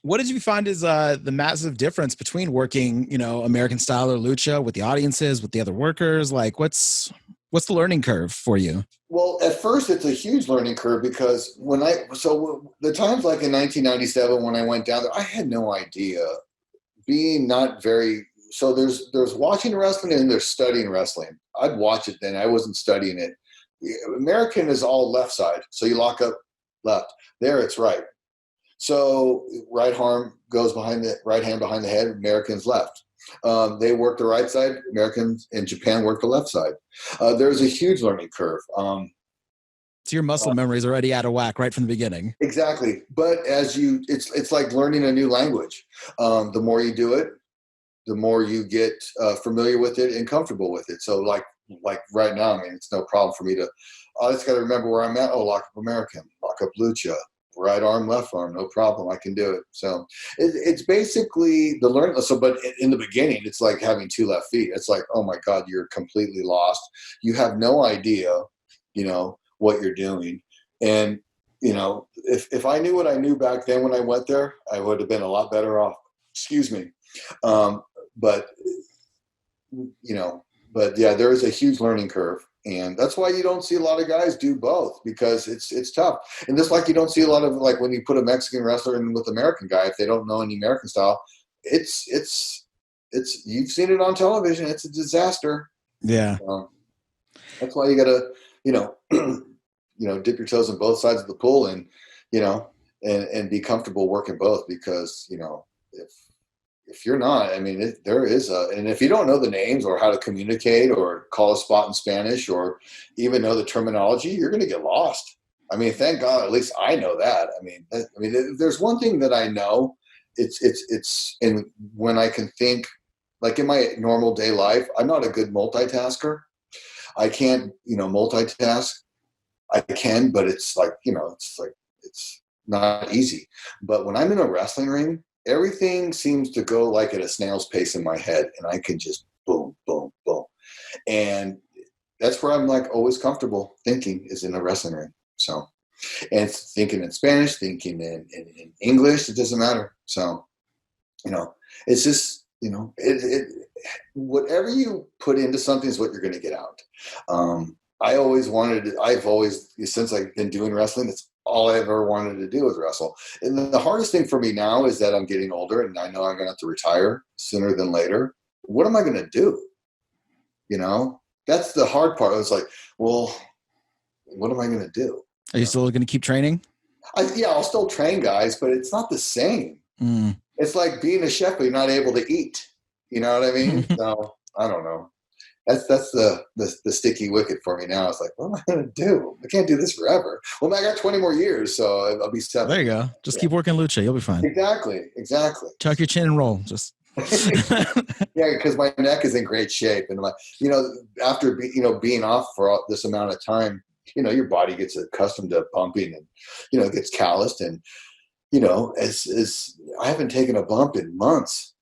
what did you find is the massive difference between working, American style or lucha with the audiences, with the other workers? Like, what's the learning curve for you? Well, at first it's a huge learning curve because the times like in 1997 when I went down there, I had no idea. Being not very. So there's watching wrestling and there's studying wrestling. I'd watch it then. I wasn't studying it. American is all left side. So you lock up left. There it's right. So right arm goes behind the right hand behind the head. Americans left. They work the right side. Americans in Japan work the left side. There's a huge learning curve. So your muscle memory is already out of whack right from the beginning. Exactly. But it's like learning a new language. The more you do it, the more you get familiar with it and comfortable with it. So like right now, I mean, it's no problem for me to, I just got to remember where I'm at. Oh, lock up American, lock up Lucha, right arm, left arm, no problem. I can do it. So it's basically the learn. So, but in the beginning, it's like having two left feet. It's like, oh my God, you're completely lost. You have no idea, what you're doing. And, if I knew what I knew back then when I went there, I would have been a lot better off. Excuse me. But yeah, there is a huge learning curve, and that's why you don't see a lot of guys do both, because it's tough. And just like you don't see a lot of, like, when you put a Mexican wrestler in with American guy, if they don't know any American style, it's you've seen it on television. It's a disaster. Yeah. That's why you gotta, dip your toes in both sides of the pool, and, and be comfortable working both, because, if you're not, I mean, and if you don't know the names or how to communicate or call a spot in Spanish or even know the terminology, you're going to get lost. I mean, thank God, at least I know that. If there's one thing that I know, it's in when I can think, like in my normal day life, I'm not a good multitasker. I can't, multitask. I can, but it's like, it's not easy. But when I'm in a wrestling ring, everything seems to go like at a snail's pace in my head, and I can just boom, boom, boom. And that's where I'm like always comfortable thinking is in a wrestling ring. So, and it's thinking in Spanish, thinking in English, it doesn't matter. So, it's just, whatever you put into something is what you're going to get out. I've always, since I've been doing wrestling, that's all I ever wanted to do was wrestle. And the hardest thing for me now is that I'm getting older and I know I'm going to have to retire sooner than later. What am I going to do? That's the hard part. I was like, well, what am I going to do? Are you still going to keep training? I'll still train guys, but it's not the same. It's like being a chef, but you're not able to eat. You know what I mean? So I don't know. That's the sticky wicket for me now. It's like, what am I going to do? I can't do this forever. Well, I got 20 more years, so I'll be 7. There you go. Just keep working lucha. You'll be fine. Exactly. Tuck your chin and roll. Just yeah, because my neck is in great shape, and after being off for this amount of time, your body gets accustomed to bumping, and it gets calloused, and as I haven't taken a bump in months.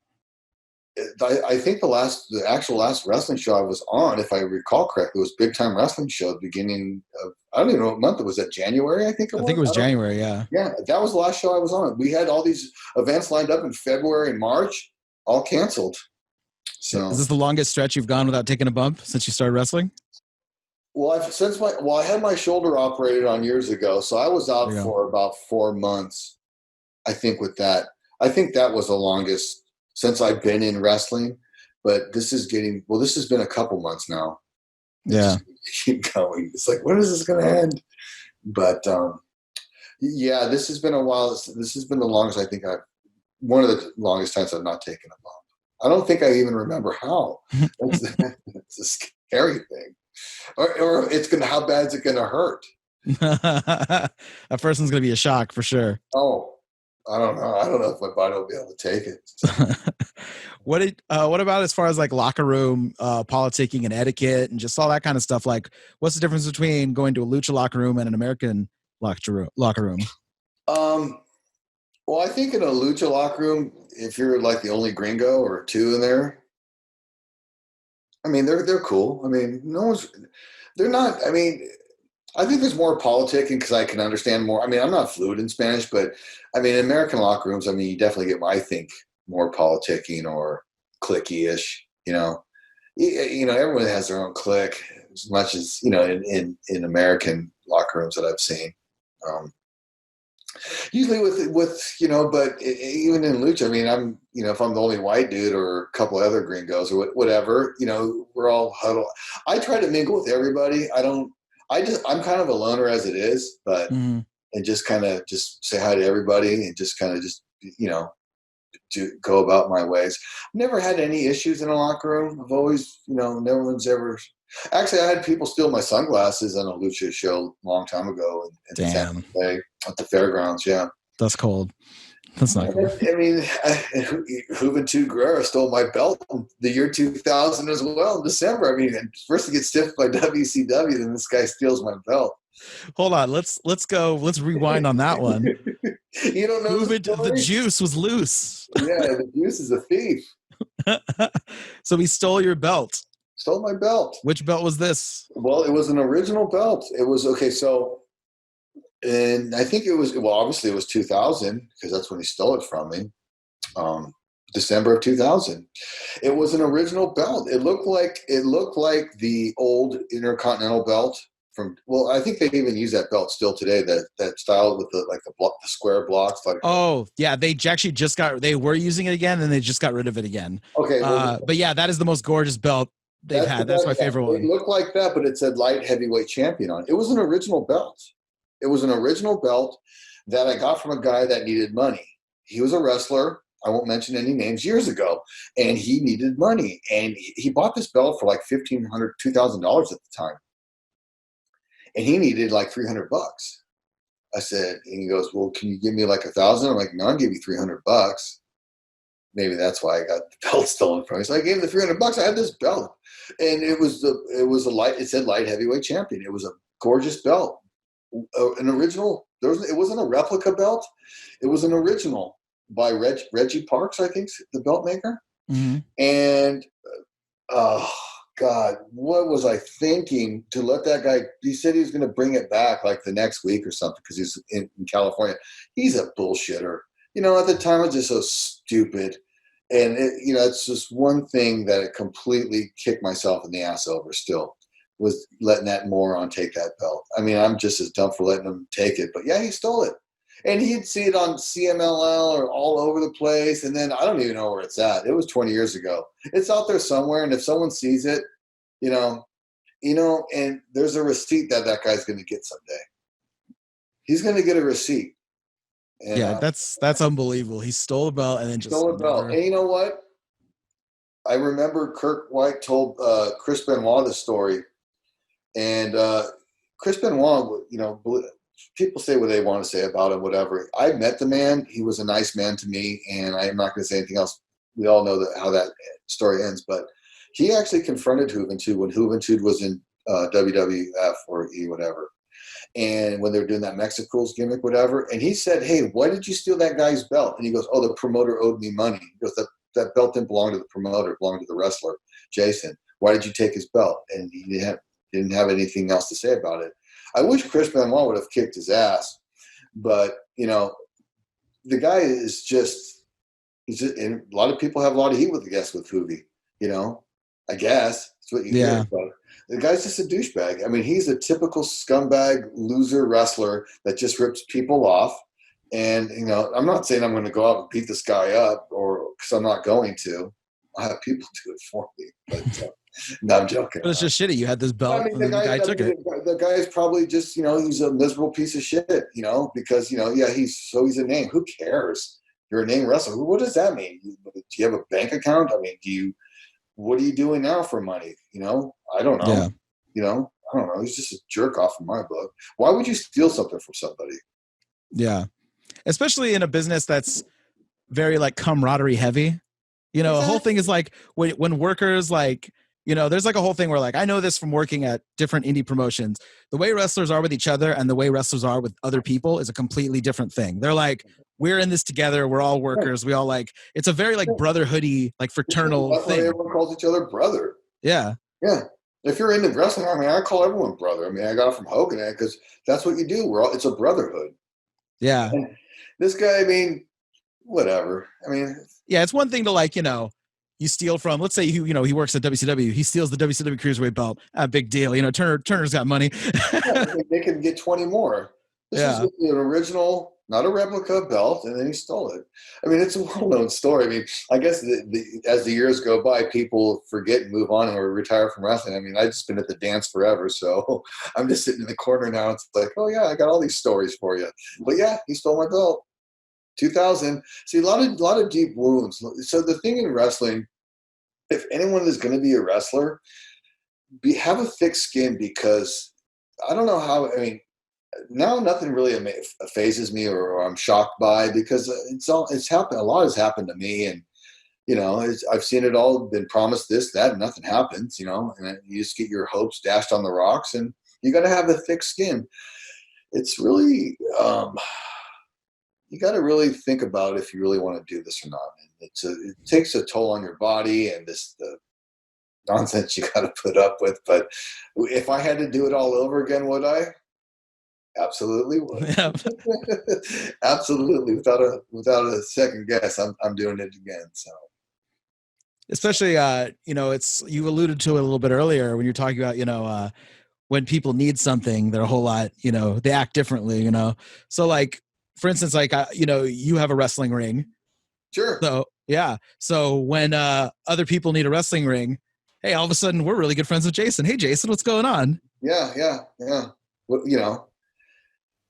I think the actual last wrestling show I was on, if I recall correctly, was Big Time Wrestling Show at the beginning of, I don't even know what month it was. That January, I think it was. I think it was January, yeah. Yeah, that was the last show I was on. We had all these events lined up in February and March, all canceled. So is this the longest stretch you've gone without taking a bump since you started wrestling? Well, I had my shoulder operated on years ago, so I was out for about 4 months. I think with that, that was the longest since I've been in wrestling, but this has been a couple months now. Yeah. Keep going. It's like, when is this going to end? But, this has been a while. This has been the longest, one of the longest times I've not taken a bump. I don't think I even remember how. It's a scary thing. Or how bad is it going to hurt? That first one's going to be a shock for sure. Oh, I don't know. I don't know if my body will be able to take it. What about as far as like locker room politicking and etiquette and just all that kind of stuff? Like, what's the difference between going to a lucha locker room and an American locker room? Well, I think in a lucha locker room, if you're like the only gringo or 2 in there, I mean, they're cool. I mean, they're not. I mean, I think there's more politicking because I can understand more. I mean, I'm not fluent in Spanish, but I mean, in American locker rooms, I mean, you definitely get, I think, more politicking or cliquey-ish. Everyone has their own clique as much as in American locker rooms that I've seen. Usually with but even in lucha, I mean, I'm if I'm the only white dude or a couple of other gringos or whatever, we're all huddled. I try to mingle with everybody. I'm kind of a loner as it is, but and just kind of just say hi to everybody and just kind of just to go about my ways. Never had any issues in a locker room. I've always no one's ever. Actually, I had people steal my sunglasses on a lucha show a long time ago in San Jose at the fairgrounds. Yeah, that's cold. That's not cool. I mean, Juventud Guerrera stole my belt in the year 2000 as well in December. I mean, first to get stiffed by WCW, then this guy steals my belt. Hold on, let's go. Let's rewind on that one. You don't know the juice was loose. Yeah, the juice is a thief. So he stole your belt. Stole my belt. Which belt was this? Well, it was an original belt. It was okay. So, and I think it was obviously it was 2000 because that's when he stole it from me. December of 2000. It was an original belt. It looked like the old Intercontinental belt from. Well, I think they even use that belt still today. That style with the square blocks. Like yeah, they actually they were using it again, and they just got rid of it again. Okay, but yeah, that is the most gorgeous belt they've had. That's my favorite one. It looked like that, but it said light heavyweight champion on it. It was an original belt. It was an original belt that I got from a guy that needed money. He was a wrestler. I won't mention any names, years ago, and he needed money, and he bought this belt for like $1,500, $2,000 at the time, and he needed like $300. I said, and he goes, well, can you give me like $1,000? I'm like, no, I'll give you $300. Maybe that's why I got the belt stolen from me. So I gave him the $300. I had this belt, and it said light heavyweight champion. It was a gorgeous belt, an original. It wasn't a replica belt. It was an original by Reggie Parks, I think, the belt maker. Mm-hmm. And oh God, what was I thinking to let that guy? He said he was going to bring it back like the next week or something because he's in California. He's a bullshitter. At the time I was just so stupid. And, it's just one thing that it completely kicked myself in the ass over still was letting that moron take that belt. I mean, I'm just as dumb for letting him take it. But, yeah, he stole it. And he'd see it on CMLL or all over the place. And then I don't even know where it's at. It was 20 years ago. It's out there somewhere. And if someone sees it, and there's a receipt that guy's going to get someday. He's going to get a receipt. And, yeah, that's unbelievable. He stole a belt and then just stole a belt. And you know what? I remember Kirk White told Chris Benoit this story, and Chris Benoit, people say what they want to say about him, whatever. I met the man; he was a nice man to me, and I'm not going to say anything else. We all know how that story ends, but he actually confronted Juventud when Juventud was in WWF or E whatever. And when they were doing that Mexico's gimmick, whatever, and he said, hey, why did you steal that guy's belt? And he goes, oh, the promoter owed me money. He goes, that belt didn't belong to the promoter, it belonged to the wrestler, Jason. Why did you take his belt? And he didn't have anything else to say about it. I wish Chris Benoit would have kicked his ass, but, the guy is just, and a lot of people have a lot of heat with Juvi, I guess. That's what you hear. But the guy's just a douchebag. I mean, he's a typical scumbag loser wrestler that just rips people off. And, I'm not saying I'm going to go out and beat this guy up because I'm not going to. I'll have people do it for me. But no, I'm joking. But it's just shitty. You had this belt and the guy took it. The guy's probably just, he's a miserable piece of shit, because, he's a name. Who cares? You're a name wrestler. What does that mean? Do you have a bank account? I mean, what are you doing now for money? I don't know. Yeah. I don't know. He's just a jerk off in my book. Why would you steal something from somebody? Yeah. Especially in a business that's very like camaraderie heavy. A whole thing is like when workers there's like a whole thing where like, I know this from working at different indie promotions. The way wrestlers are with each other and the way wrestlers are with other people is a completely different thing. They're like, we're in this together. We're all workers. We all it's a very like brotherhoody, like fraternal thing. Everyone calls each other brother. Yeah. Yeah. If you're into wrestling, I mean, I call everyone brother. I mean, I got it from Hogan because that's what you do. It's a brotherhood. Yeah. And this guy, I mean, whatever. I mean, yeah, it's one thing to you steal from, let's say he works at WCW. He steals the WCW Cruiserweight belt. Big deal. Turner's got money. They can get 20 more. This is an original, not a replica belt, and then he stole it. I mean, it's a well-known story. I mean, I guess as the years go by, people forget and move on or retire from wrestling. I mean, I've just been at the dance forever, so I'm just sitting in the corner now. It's like, oh, yeah, I got all these stories for you. But, yeah, he stole my belt. 2000. See, a lot of deep wounds. So the thing in wrestling, if anyone is going to be a wrestler, have a thick skin because I don't know how. I mean, now nothing really phases me or I'm shocked by because it's happened. A lot has happened to me, and I've seen it all. Been promised this, that, and nothing happens. And you just get your hopes dashed on the rocks, and you got to have a thick skin. It's really. You got to really think about if you really want to do this or not. And it takes a toll on your body and the nonsense you got to put up with. But if I had to do it all over again, would I? Absolutely would. Yeah. Absolutely, without a second guess, I'm doing it again. So, especially it's you alluded to it a little bit earlier when you're talking about when people need something, they're a whole lot they act differently. So like. For instance, like, you have a wrestling ring. Sure. So, yeah. So when other people need a wrestling ring, hey, all of a sudden we're really good friends with Jason. Hey, Jason, what's going on? Yeah. Well,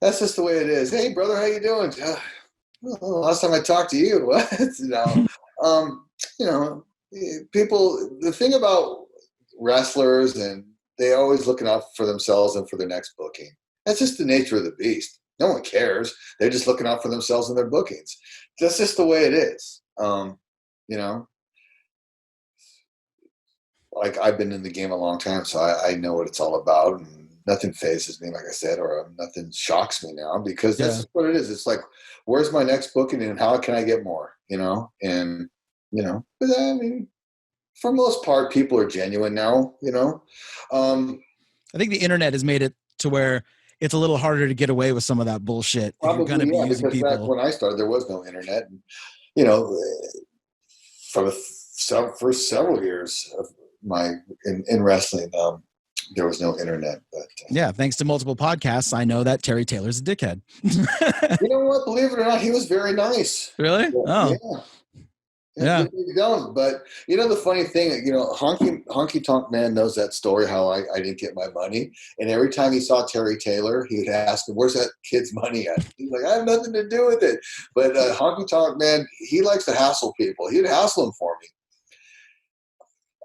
that's just the way it is. Hey, brother, how you doing? Well, last time I talked to you, what? People, the thing about wrestlers and they always looking out for themselves and for their next booking. That's just the nature of the beast. No one cares. They're just looking out for themselves and their bookings. That's just the way it is. You know, like I've been in the game a long time, so I know what it's all about, and nothing phases me, like I said, or nothing shocks me now, because this is what it is. It's like, where's my next booking and how can I get more, you know? And, you know, but I mean, for the most part, people are genuine now, you know? I think the internet has made it to where it's a little harder to get away with some of that bullshit. Probably, if you're going to be using people. Back when I started, there was no internet. And, you know, for several years of my in wrestling, there was no internet. But yeah, thanks to multiple podcasts, I know that Terry Taylor's a dickhead. You know what? Believe it or not, he was very nice. Really? Yeah. Oh, yeah. But you know the funny thing, you know, Honky Tonk Man knows that story how I didn't get my money, and every time he saw Terry Taylor, he would ask him, "Where's that kid's money at?" He's like, "I have nothing to do with it." But Honky Tonk Man, he likes to hassle people. He'd hassle them for me.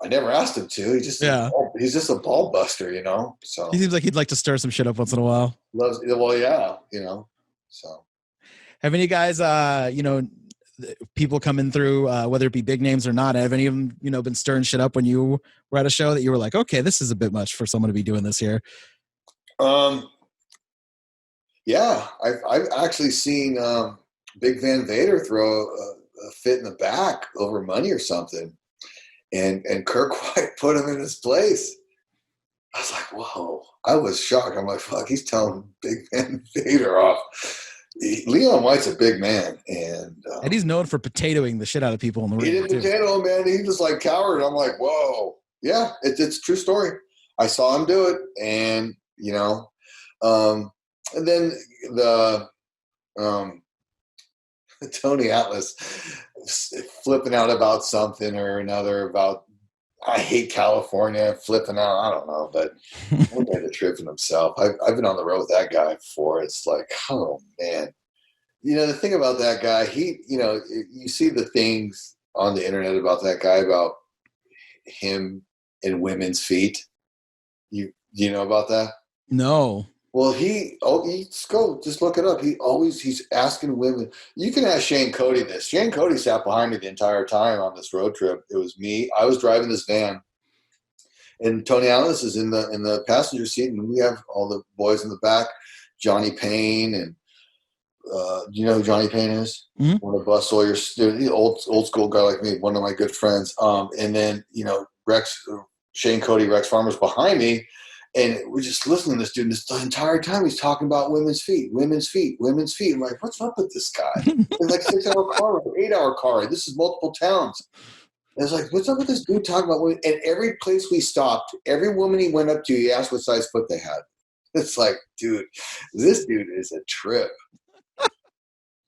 I never asked him to. He's just a ball buster, you know. So he seems like he'd like to stir some shit up once in a while. Well, yeah, you know. So have any guys, you know, people coming through, whether it be big names or not, have any of them, you know, been stirring shit up when you were at a show that you were like, okay, this is a bit much for someone to be doing this here? Yeah, I've actually seen Big Van Vader throw a fit in the back over money or something, and Kirk White put him in his place. I was like, whoa! I was shocked. I'm like, fuck, he's telling Big Van Vader off. Leon White's a big man, and he's known for potatoing the shit out of people in the ring. He didn't potato him, man. He just like cowered. I'm like, whoa, yeah, it's a true story. I saw him do it, and you know, and then the Tony Atlas flipping out about something or another about I hate California, flipping out. I don't know, but he made a trip in himself. I've been on the road with that guy before. It's like, oh man, you know the thing about that guy. He, you know, you see the things on the internet about that guy about him and women's feet. You know about that? No. Well, just look it up. He's asking women. You can ask Shane Cody this. Shane Cody sat behind me the entire time on this road trip. It was me. I was driving this van, and Tony Atlas is in the passenger seat, and we have all the boys in the back. Johnny Payne, and do you know who Johnny Payne is? Mm-hmm. One of Buzz Sawyer's old school guy like me. One of my good friends. And then you know Shane Cody, Rex Farmer's behind me. And we're just listening to this dude, and the entire time he's talking about women's feet, women's feet, women's feet. I'm like, what's up with this guy? It's like 6-hour car, 8-hour car. This is multiple towns. And it's like, what's up with this dude talking about women? And every place we stopped, every woman he went up to, he asked what size foot they had. It's like, dude, this dude is a trip.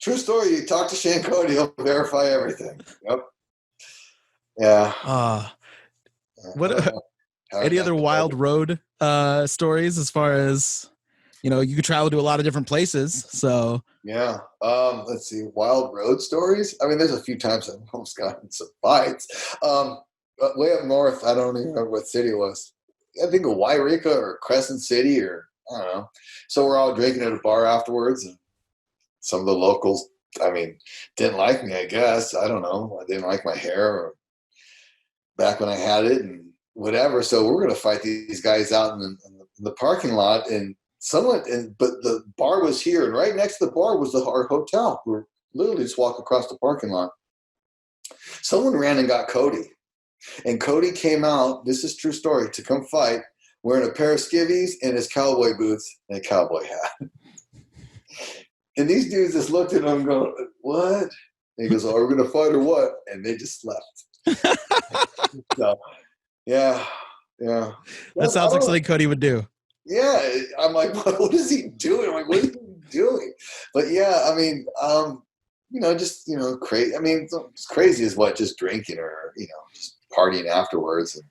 True story. You talk to Shane Cody, he'll verify everything. Yep. Yeah. What? Any other wild road stories as far as, you know, you could travel to a lot of different places. So yeah. Let's see. Wild road stories. I mean, there's a few times I've almost gotten some fights. But way up north, I don't even remember what city it was. I think of Wairika or Crescent City or I don't know. So we're all drinking at a bar afterwards, and some of the locals, I mean, didn't like me, I guess. I don't know. I didn't like my hair or back when I had it and whatever. So we're going to fight these guys out in the parking lot, and but the bar was here, and right next to the bar was our hotel. We're literally just walk across the parking lot. Someone ran and got Cody, and Cody came out. This is true story, to come fight wearing a pair of skivvies and his cowboy boots and a cowboy hat. And these dudes just looked at him going, what? And he goes, are we going to fight or what? And they just left. So, yeah. That sounds like something Cody would do. Yeah. I'm like, what is he doing? I'm like, what is he doing? But yeah, I mean, crazy. I mean, it's crazy as what, just drinking or, just partying afterwards. And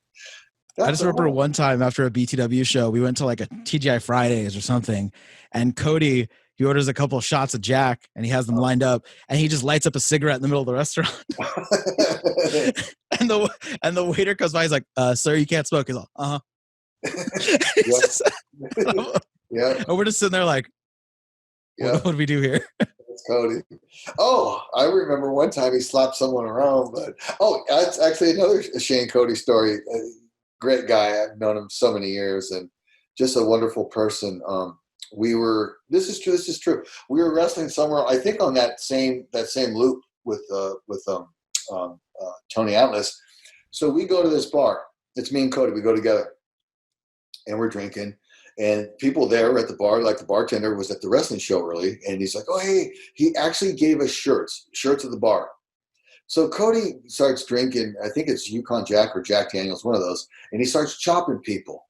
I just remember one time after a BTW show, we went to like a TGI Fridays or something, and Cody, he orders a couple of shots of Jack, and he has them lined up, and he just lights up a cigarette in the middle of the restaurant. and the waiter comes by, he's like, "Sir, you can't smoke." He's like, "Uh huh." Yeah. And we're just sitting there like, Yeah, What do we do here? that's Cody. Oh, I remember one time he slapped someone around, but that's actually another Shane Cody story. Great guy. I've known him so many years, and just a wonderful person. This is true. We were wrestling somewhere, I think on that same loop with Tony Atlas. So we go to this bar. It's me and Cody. We go together, and we're drinking. And people there at the bar, like the bartender was at the wrestling show early, and he's like, "Oh, hey!" He actually gave us shirts at the bar. So Cody starts drinking. I think it's Yukon Jack or Jack Daniels, one of those, and he starts chopping people.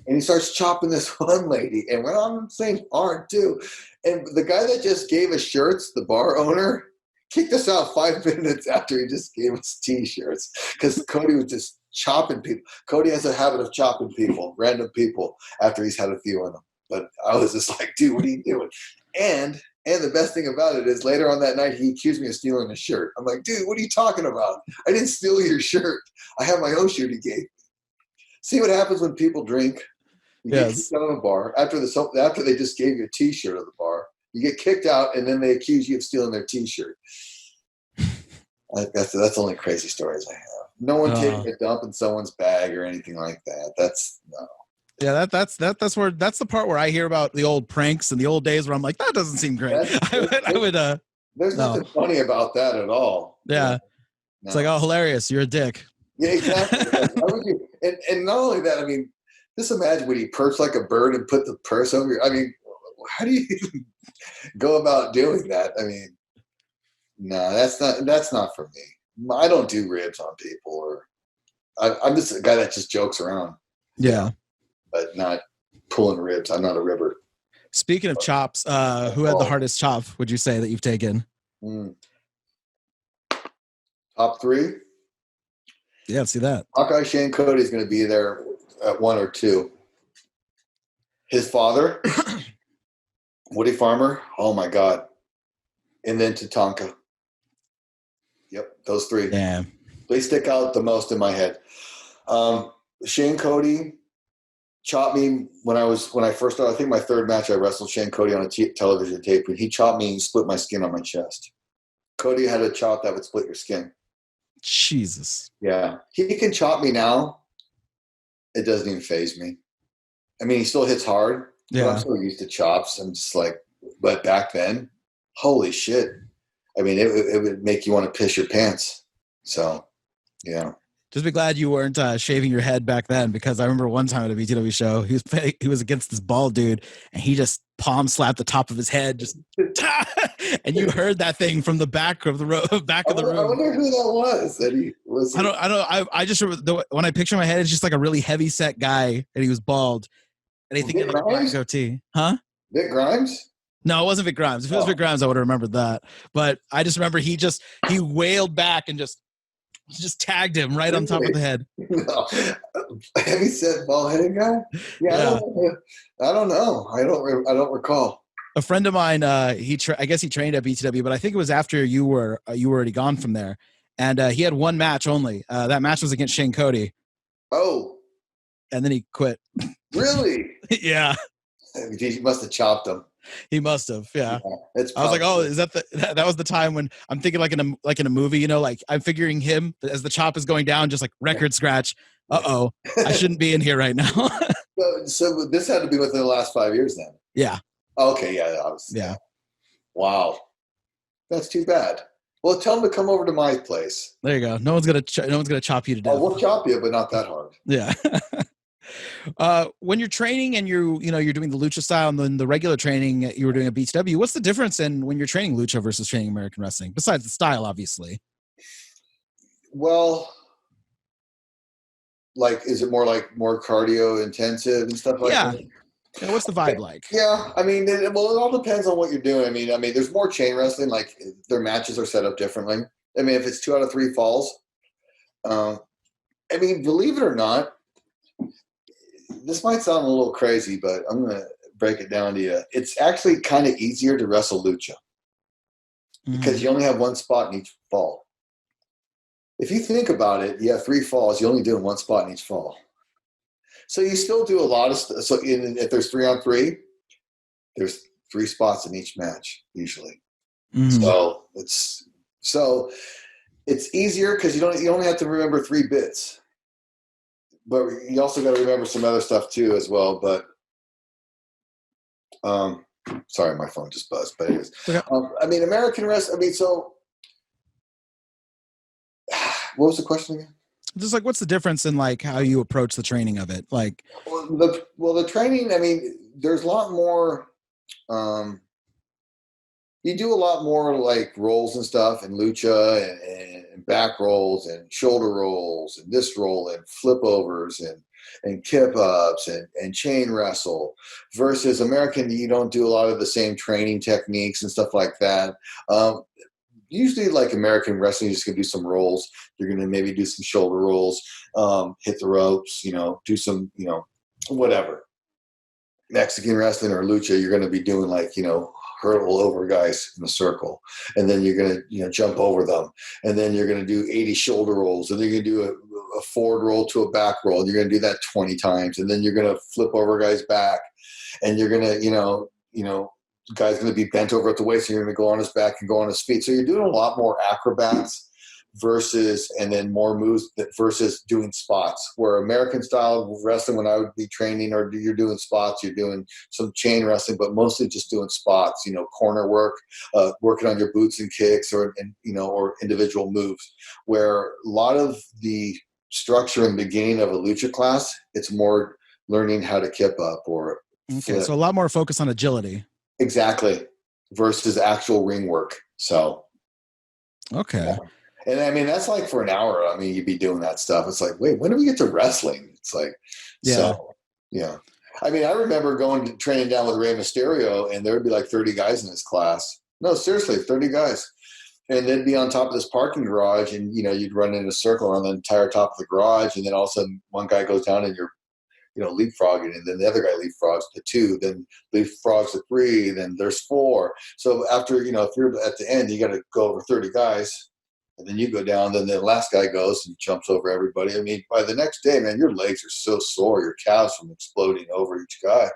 And he starts chopping this one lady, and went on the same hard too. And the guy that just gave us shirts, the bar owner, kicked us out 5 minutes after he just gave us T-shirts because Cody was just chopping people. Cody has a habit of chopping people, random people, after he's had a few of them. But I was just like, dude, what are you doing? And the best thing about it is later on that night, he accused me of stealing a shirt. I'm like, dude, what are you talking about? I didn't steal your shirt. I have my own shirt he gave me. See what happens when people drink? You get kicked out of a bar after they just gave you a T-shirt at the bar. You get kicked out, and then they accuse you of stealing their T-shirt. That's only crazy stories I have. No one taking a dump in someone's bag or anything like that. That's no. Yeah, that's the part where I hear about the old pranks and the old days where I'm like, that doesn't seem great. There's nothing funny about that at all. Yeah. No. It's like, oh, hilarious. You're a dick. Yeah, exactly. Why would you? And not only that, I mean, just imagine when you perch like a bird and put the purse over your, I mean, how do you even go about doing that? I mean, no, that's not for me. I don't do ribs on people, or I'm just a guy that just jokes around. Yeah. But not pulling ribs. I'm not a ribber. Speaking of chops, who had the hardest chop, would you say, that you've taken? Top 3? Yeah, see that. Hawkeye Shane Cody is going to be there at 1 or 2. His father, Woody Farmer, oh my God. And then Tatanka. Yep, those 3. Yeah. They stick out the most in my head. Shane Cody chopped me when I first started. I think my 3rd match, I wrestled Shane Cody on a television tape, and he chopped me and split my skin on my chest. Cody had a chop that would split your skin. Jesus. Yeah. He can chop me now. It doesn't even faze me. I mean, he still hits hard. Yeah. But I'm so used to chops. I'm just like, but back then, holy shit. I mean, it would make you want to piss your pants. So, yeah. Just be glad you weren't shaving your head back then, because I remember one time at a BTW show, he was against this bald dude, and he just palm slapped the top of his head, just and you heard that thing from the back of the room. I wonder who that was. That he was. I don't. I just remember when I picture my head, it's just like a really heavy set guy, and he was bald, and I think he had like a black goatee, huh? Vic Grimes. No, it wasn't Vic Grimes. If it was Vic Grimes, I would have remembered that. But I just remember he wailed back and just tagged him right on top of the head. No. Heavy set bald-headed guy? Yeah. I don't know. I don't recall. A friend of mine, I guess he trained at BTW, but I think it was after you were already gone from there. And he had one match only. That match was against Shane Cody. Oh. And then he quit. Really? Yeah. He must have chopped him. He must have, yeah. I was like, oh, is that was the time when I'm thinking like in a movie, you know, like I'm figuring him as the chop is going down, just like record scratch. Uh-oh, I shouldn't be in here right now. So this had to be within the last 5 years then? Yeah. Okay, yeah. Yeah. Wow. That's too bad. Well, tell him to come over to my place. There you go. No one's gonna chop you to death. Oh, we'll chop you, but not that hard. Yeah. When you're training and you're doing the Lucha style and then the regular training you were doing at BTW, what's the difference in when you're training Lucha versus training American wrestling, besides the style, obviously? Well, like, is it more cardio intensive and stuff like that? Yeah, what's the vibe like? Yeah, I mean, it all depends on what you're doing. I mean, there's more chain wrestling. Like, their matches are set up differently. I mean, if it's 2 out of 3 falls, I mean, believe it or not, this might sound a little crazy, but I'm going to break it down to you. It's actually kind of easier to wrestle Lucha because you only have 1 spot in each fall. If you think about it, you have 3 falls. You only do 1 spot in each fall. So you still do a lot of stuff. So if there's 3-on-3, there's 3 spots in each match usually. Mhm. So it's easier because you only have to remember 3 bits, but you also got to remember some other stuff too as well. But sorry, my phone just buzzed. But anyways, Okay. I mean, American wrestling. I mean, so what was the question again? Just like, what's the difference in like how you approach the training of it? Like, The training. I mean, there's a lot more. You do a lot more like rolls and stuff and lucha and back rolls and shoulder rolls and this roll and flip overs and kip ups and chain wrestle versus American. You don't do a lot of the same training techniques and stuff like that. Usually like American wrestling, you're just going to do some rolls. You're going to maybe do some shoulder rolls, hit the ropes, do some, whatever. Mexican wrestling or lucha, you're going to be doing like, hurdle over guys in a circle. And then you're going to, jump over them. And then you're going to do 80 shoulder rolls. And then you're going to do a forward roll to a back roll. And you're going to do that 20 times. And then you're going to flip over guys back. And you're going to, the guy's going to be bent over at the waist. So you're going to go on his back and go on his feet. So you're doing a lot more acrobats and then more moves versus doing spots. Where American style wrestling, when I would be training or you're doing spots, you're doing some chain wrestling, but mostly just doing spots, corner work, working on your boots and kicks or individual moves. Where a lot of the structure in the beginning of a lucha class, it's more learning how to kip up or okay. So a lot more focus on agility. Exactly. Versus actual ring work. So. Okay. Yeah. And I mean, that's like for an hour. I mean, you'd be doing that stuff. It's like, wait, when do we get to wrestling? It's like, So, yeah. I mean, I remember training down with Rey Mysterio, and there would be like 30 guys in his class. No, seriously, 30 guys. And they'd be on top of this parking garage, and, you'd run in a circle around the entire top of the garage, and then all of a sudden one guy goes down and you're, leapfrogging, and then the other guy leapfrogs to 2, then leapfrogs to 3, then there's 4. So after, if you're at the end, you got to go over 30 guys. And then you go down, then the last guy goes and jumps over everybody. I mean, by the next day, man, your legs are so sore, your calves from exploding over each guy.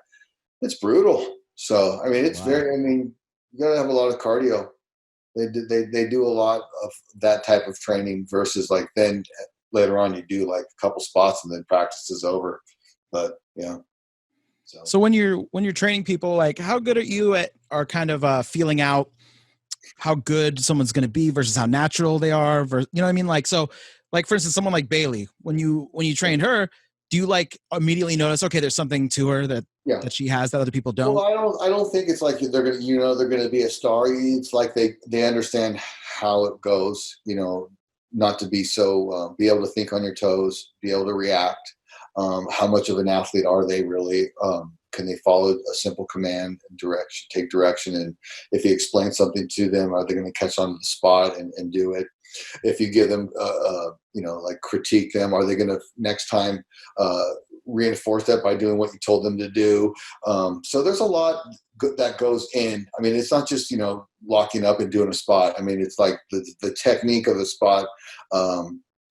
It's brutal. So, I mean, it's you got to have a lot of cardio. They do a lot of that type of training versus like then later on you do like a couple spots and then practice is over. But yeah. So when you're training people, like how good are you at kind of feeling out how good someone's going to be versus how natural they are. You know what I mean? Like, so like, for instance, someone like Bayley, when you train her, do you like immediately notice, okay, there's something to her that she has that other people don't? Well, I don't think it's like they're going to, they're going to be a star. It's like they understand how it goes, not to be so, be able to think on your toes, be able to react. How much of an athlete are they really? Can they follow a simple command and take direction? And if you explain something to them, are they going to catch on to the spot and do it? If you give them, like critique them, are they going to next time reinforce that by doing what you told them to do? So there's a lot that goes in. I mean, it's not just, locking up and doing a spot. I mean, it's like the technique of the spot.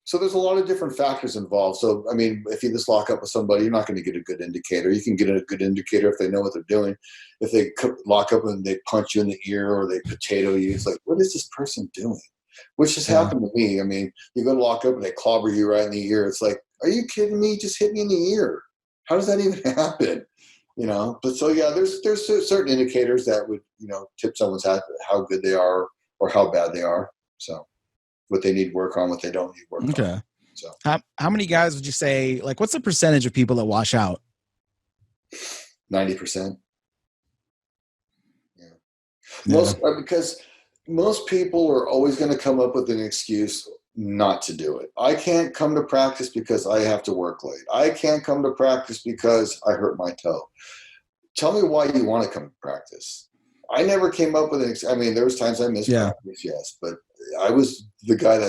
So there's a lot of different factors involved. So, I mean, if you just lock up with somebody, you're not going to get a good indicator. You can get a good indicator if they know what they're doing. If they lock up and they punch you in the ear or they potato you, it's like, what is this person doing? Which has happened to me. I mean, you go to lock up and they clobber you right in the ear. It's like, are you kidding me? Just hit me in the ear. How does that even happen? But so, yeah, there's certain indicators that would, tip someone's hat how good they are or how bad they are. So. What they need work on, what they don't need work on. Okay. So how many guys would you say, like, what's the percentage of people that wash out? 90%. Yeah. Because most people are always going to come up with an excuse not to do it. I can't come to practice because I have to work late. I can't come to practice because I hurt my toe. Tell me why you want to come to practice. I never came up with there was times I missed practice, yes, but I was the guy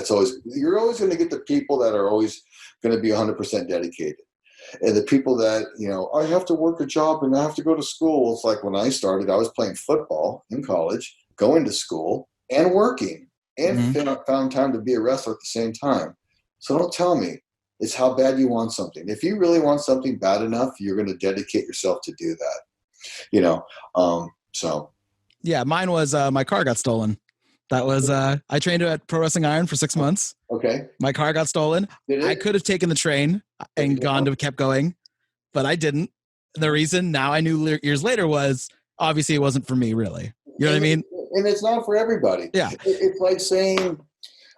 you're always going to get the people that are always going to be 100% dedicated. And the people that, I have to work a job and I have to go to school. It's like when I started, I was playing football in college, going to school and working and found time to be a wrestler at the same time. So don't tell me it's how bad you want something. If you really want something bad enough, you're going to dedicate yourself to do that. So Yeah, mine was my car got stolen. That was I trained at Pro Wrestling Iron for 6 months. okay, My car got stolen. did I it? could have taken the train and kept going, but I didn't. The reason now I knew years later was obviously it wasn't for me, really. You know what I mean? And it's not for everybody. Yeah. It's like saying,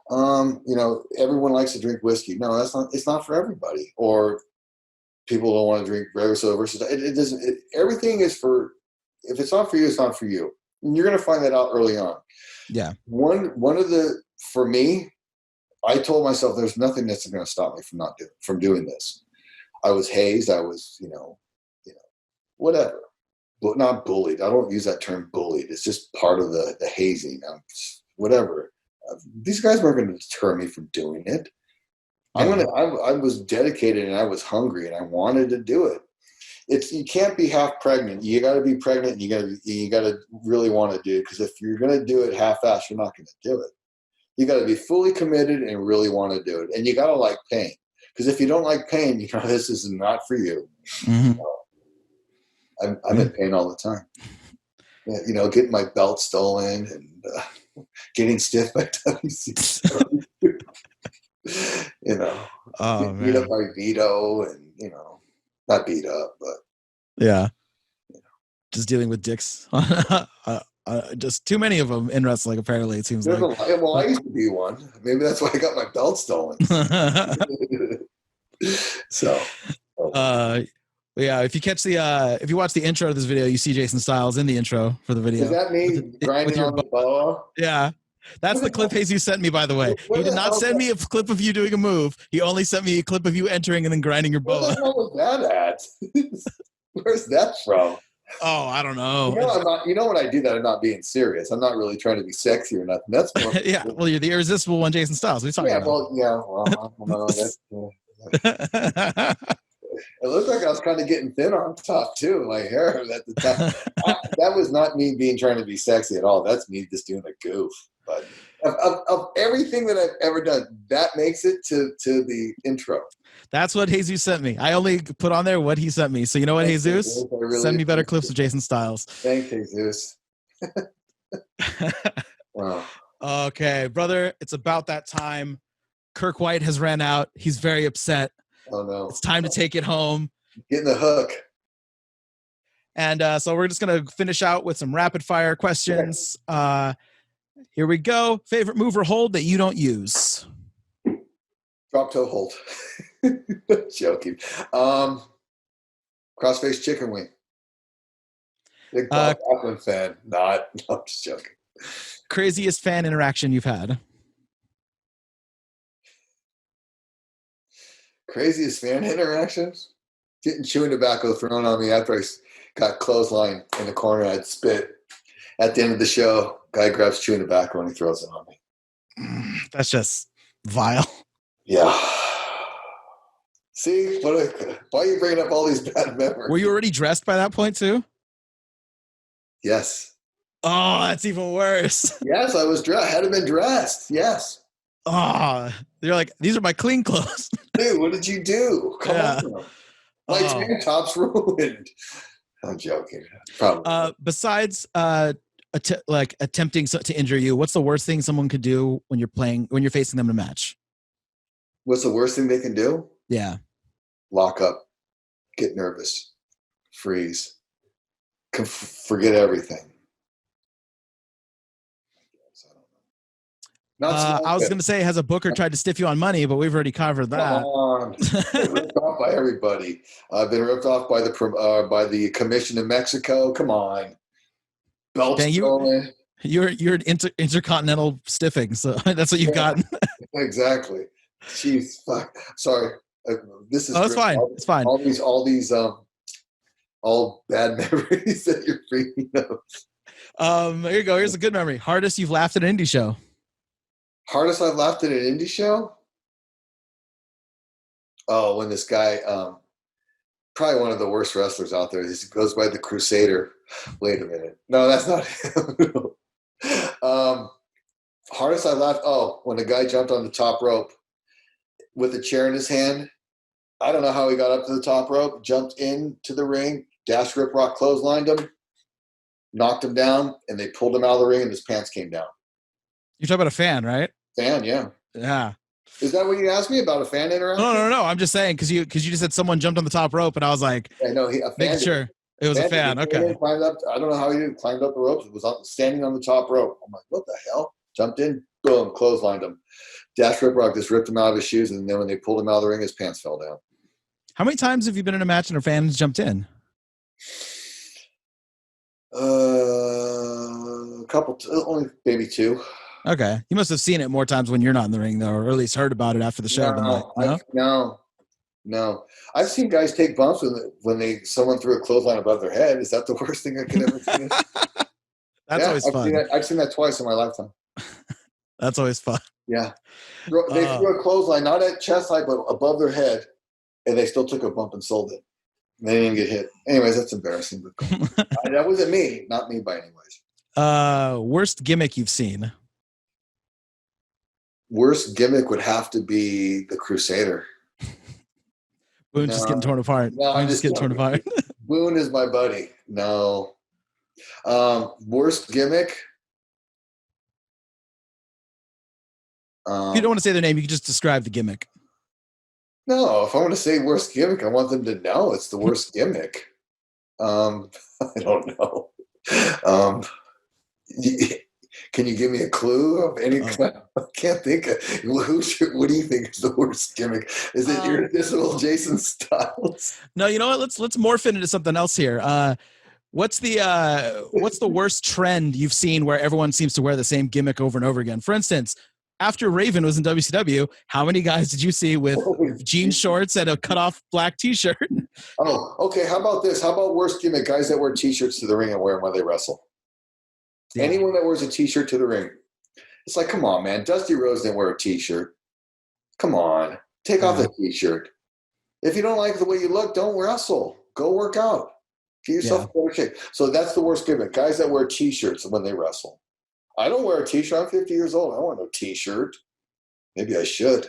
everyone likes to drink whiskey. No, it's not for everybody. Or people don't want to drink regular soda versus it doesn't. Everything is for. If it's not for you, it's not for you. And you're going to find that out early on. Yeah. For me, I told myself there's nothing that's going to stop me from doing this. I was hazed. I was, whatever. But not bullied. I don't use that term bullied. It's just part of the hazing. Whatever. These guys weren't going to deter me from doing it. I was dedicated and I was hungry and I wanted to do it. You can't be half pregnant. You got to be pregnant and you got to really want to do it, because if you're going to do it half-assed, you're not going to do it. You got to be fully committed and really want to do it. And you got to like pain, because if you don't like pain, this is not for you. Mm-hmm. I'm in pain all the time. Getting my belt stolen and getting stiff by WC. Beat up by Vito and, not beat up, but. Yeah. Just dealing with dicks. Just too many of them in wrestling, apparently, it seems like. Well, I used to be one. Maybe that's why I got my belt stolen. So. Yeah, if you watch the intro to this video, you see Jason Styles in the intro for the video. Is that me grinding on the boa? Yeah. That's the clip Jesus sent me, by the way. He did not send me a clip of you doing a move. He only sent me a clip of you entering and then grinding your boa. Where the hell was that at? Where's that from? Oh, I don't know. When I do that, I'm not being serious. I'm not really trying to be sexy or nothing. That's more. Yeah. Well, you're the irresistible one, Jason Styles. What are you talking about? I don't know. It looked like I was kind of getting thin on top too. My hair at the time. That was not me trying to be sexy at all. That's me just doing a goof. But of everything that I've ever done, that makes it to the intro. That's what Jesus sent me. I only put on there what he sent me. So you know what, Thanks, Jesus? Send me better clips of Jason Styles. Thanks, Jesus. Wow. Okay, brother, it's about that time. Kirk White has ran out. He's very upset. Oh, no. It's time to take it home. Getting the hook. And so we're just going to finish out with some rapid fire questions. Okay. Here we go. Favorite move or hold that you don't use? Drop toe hold. Joking. Crossface chicken wing. Big Bob Backlund fan. No, I'm just joking. Craziest fan interaction you've had? Craziest fan interactions? Getting chewing tobacco thrown on me after I got clothesline in the corner. I'd spit. At the end of the show, guy grabs chewing tobacco and he throws it on me. That's just vile. Yeah. See, why are you bringing up all these bad memories? Were you already dressed by that point too? Yes. Oh, that's even worse. Yes, I was dressed. I had been dressed. Yes. Oh, you're like, these are my clean clothes. Dude, what did you do? Come on. My tank top's ruined. I'm joking. Probably. Besides attempting to injure you, what's the worst thing someone could do when you're facing them in a match? What's the worst thing they can do? Yeah. Lock up. Get nervous. Freeze. Forget everything. I was going to say, has a booker tried to stiff you on money, but we've already covered that. Come on. Been ripped off by everybody. I've been ripped off by the commission in Mexico. Come on. Belts stolen. You're intercontinental stiffing, so that's what you've gotten. Exactly. Jeez, fuck. Sorry. This is. Oh, it's fine. It's fine. All these bad memories that you're bringing up. Here you go. Here's a good memory. Hardest you've laughed at an indie show. Hardest I've laughed at an indie show? Oh, when this guy, probably one of the worst wrestlers out there, he goes by the Crusader. Wait a minute. No, that's not him. Hardest I laughed, when the guy jumped on the top rope with a chair in his hand. I don't know how he got up to the top rope, jumped into the ring, Dash Rip Rock clotheslined him. knocked him down, and they pulled him out of the ring, and his pants came down. You're talking about a fan, right? Fan, yeah. Yeah. Is that what you asked me about, a fan interaction? No. I'm just saying because you just said someone jumped on the top rope, and I was like, I know a fan making sure it was a fan. Okay. Climbed up. I don't know how he did. Climbed up the ropes. Was standing on the top rope. I'm like, what the hell? Jumped in. Boom. Clotheslined him. Dash Rip Rock just ripped him out of his shoes, and then when they pulled him out of the ring, his pants fell down. How many times have you been in a match and a fan has jumped in? A couple. Only maybe 2. Okay. You must have seen it more times when you're not in the ring, though, or at least heard about it after the show. No. I've seen guys take bumps when someone threw a clothesline above their head. Is that the worst thing I could ever see? That's always fun. I've seen that twice in my lifetime. That's always fun. Yeah. They threw a clothesline, not at chest height, but above their head, and they still took a bump and sold it. And they didn't get hit. Anyways, that's embarrassing. That wasn't me. Not me by any ways. Worst gimmick you've seen? Worst gimmick would have to be the Crusader. Boone's just getting torn apart. No, I'm just getting torn apart. Boone is my buddy. No. Worst gimmick? If you don't want to say their name, you can just describe the gimmick. No, if I want to say worst gimmick, I want them to know it's the worst gimmick. I don't know. Can you give me a clue of any kind? I can't think of what do you think is the worst gimmick? Is it irresistible Jason Styles? No, you know what? Let's morph it into something else here. What's the worst trend you've seen where everyone seems to wear the same gimmick over and over again? For instance, after Raven was in WCW, how many guys did you see with jean shorts and a cut-off black T-shirt? Oh, okay. How about this? How about worst gimmick? Guys that wear T-shirts to the ring and wear them while they wrestle. Yeah. Anyone that wears a T-shirt to the ring. It's like, come on, man. Dusty Rhodes didn't wear a T-shirt. Come on. Take off the T-shirt. If you don't like the way you look, don't wrestle. Go work out. Get yourself in better shape. So that's the worst gimmick. Guys that wear T-shirts when they wrestle. I don't wear a T-shirt. I'm 50 years old. I don't wear no T-shirt. Maybe I should.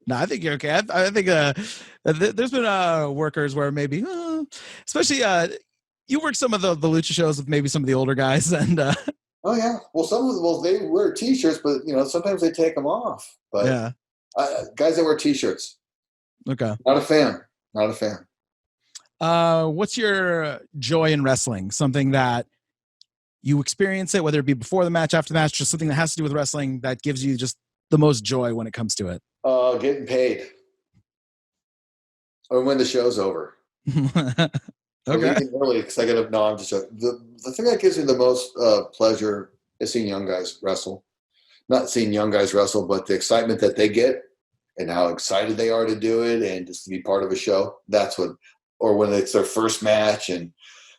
No, I think you're okay. I think there's been workers where maybe, especially you work some of the Lucha shows with maybe some of the older guys. And oh, yeah. Well, they wear T-shirts, but, sometimes they take them off. But yeah. Guys that wear T-shirts. Okay. Not a fan. What's your joy in wrestling? Something that you experience it, whether it be before the match, after the match, just something that has to do with wrestling that gives you just the most joy when it comes to it. Getting paid. Or when the show's over. Okay. Leaving early because I got to. No, I'm just joking. The thing that gives me the most pleasure is seeing young guys wrestle. Not seeing young guys wrestle, but the excitement that they get and how excited they are to do it and just to be part of a show. That's what. Or when it's their first match, and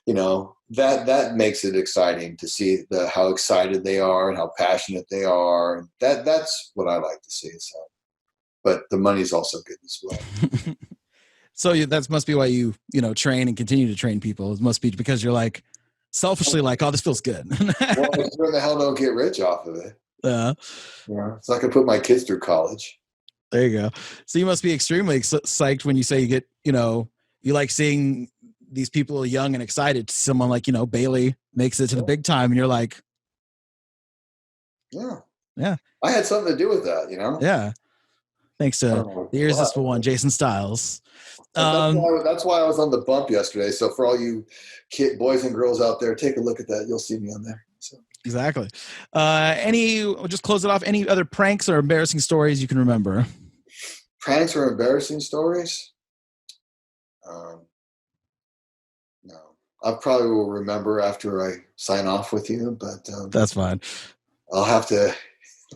that makes it exciting to see how excited they are and how passionate they are. And that's what I like to see. So, but the money's also good as well. So that must be why you train and continue to train people. It must be because you're like selfishly like, oh, this feels good. Well, I sure the hell don't get rich off of it. Yeah. It's not gonna put my kids through college. There you go. So you must be extremely psyched when you say you get, you like seeing these people young and excited. Someone like, Bayley makes it to the big time and you're like, yeah. I had something to do with that, Yeah. Thanks to the irresistible one, Jason Styles. That's why I was on the bump yesterday. So for all you boys and girls out there, take a look at that. You'll see me on there. So. Exactly. Just close it off. Any other pranks or embarrassing stories you can remember? Pranks or embarrassing stories? No. I probably will remember after I sign off with you, but that's fine. I'll have to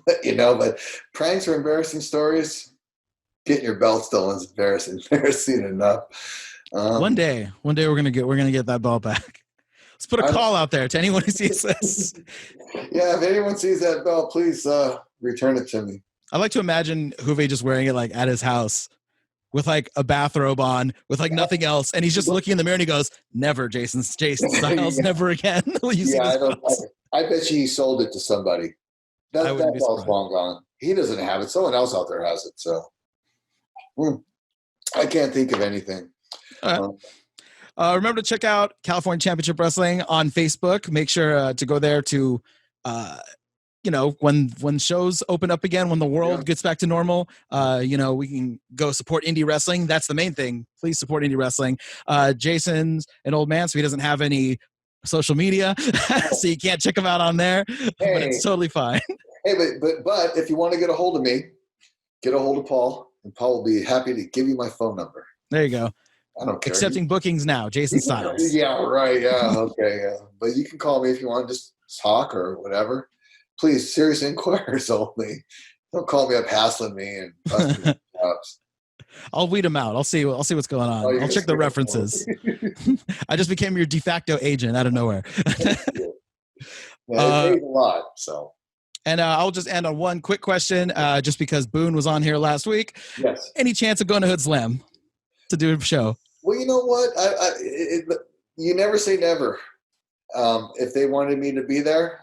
let you know. But pranks or embarrassing stories, getting your belt stolen is embarrassing enough. One day we're gonna get that belt back. Let's put a call out there to anyone who sees this. Yeah, if anyone sees that belt, please return it to me. I like to imagine Juve just wearing it like at his house with like a bathrobe on, with like nothing else, and he's just looking in the mirror and he goes, "Never, Jason Styles, never again." I bet you he sold it to somebody. That belt's long gone. He doesn't have it. Someone else out there has it. So I can't think of anything. Remember to check out California Championship Wrestling on Facebook. Make sure to go there to, when shows open up again, when the world gets back to normal, we can go support indie wrestling. That's the main thing. Please support indie wrestling. Jason's an old man, so he doesn't have any social media, so you can't check him out on there. But it's totally fine. Hey, but if you want to get a hold of me, get a hold of Paul, and Paul will be happy to give you my phone number. There you go. I don't care. Accepting bookings now, Jason Styles. Yeah, right. Yeah, okay. Yeah. But you can call me if you want to just talk or whatever. Please, serious inquiries only. Don't call me up hassling me and busting me ups. I'll weed them out. I'll see what's going on. I'll check the references. I just became your de facto agent out of nowhere. It pays a lot. So. And I'll just end on one quick question, just because Boone was on here last week. Yes. Any chance of going to Hood Slam to do a show? Well, you know what? You never say never. If they wanted me to be there,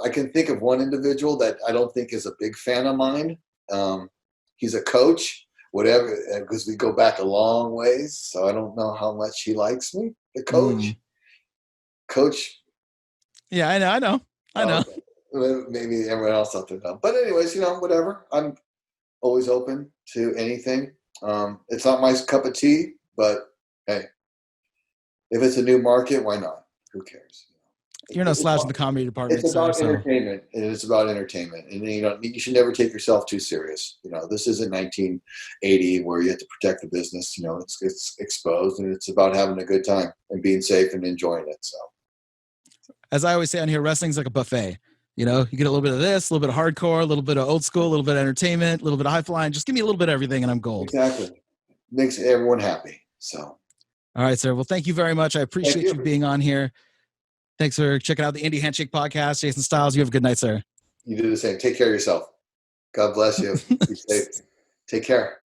I can think of one individual that I don't think is a big fan of mine. He's a coach, whatever, because we go back a long ways. So I don't know how much he likes me. The coach. Coach. Yeah, I know. Maybe everyone else out there know. But anyways, whatever. I'm always open to anything. It's not my cup of tea, but hey, if it's a new market, why not? Who cares? You're not slouching the comedy department. It's about entertainment, and it's about entertainment. And you should never take yourself too serious. This isn't 1980 where you have to protect the business. It's exposed, and it's about having a good time and being safe and enjoying it. So, as I always say on here, wrestling's like a buffet. You get a little bit of this, a little bit of hardcore, a little bit of old school, a little bit of entertainment, a little bit of high flying. Just give me a little bit of everything, and I'm gold. Exactly, makes everyone happy. So. All right, sir. Well, thank you very much. I appreciate you being on here. Thanks for checking out the Indy Handshake podcast. Jason Styles, you have a good night, sir. You do the same. Take care of yourself. God bless you. Be safe. Take care.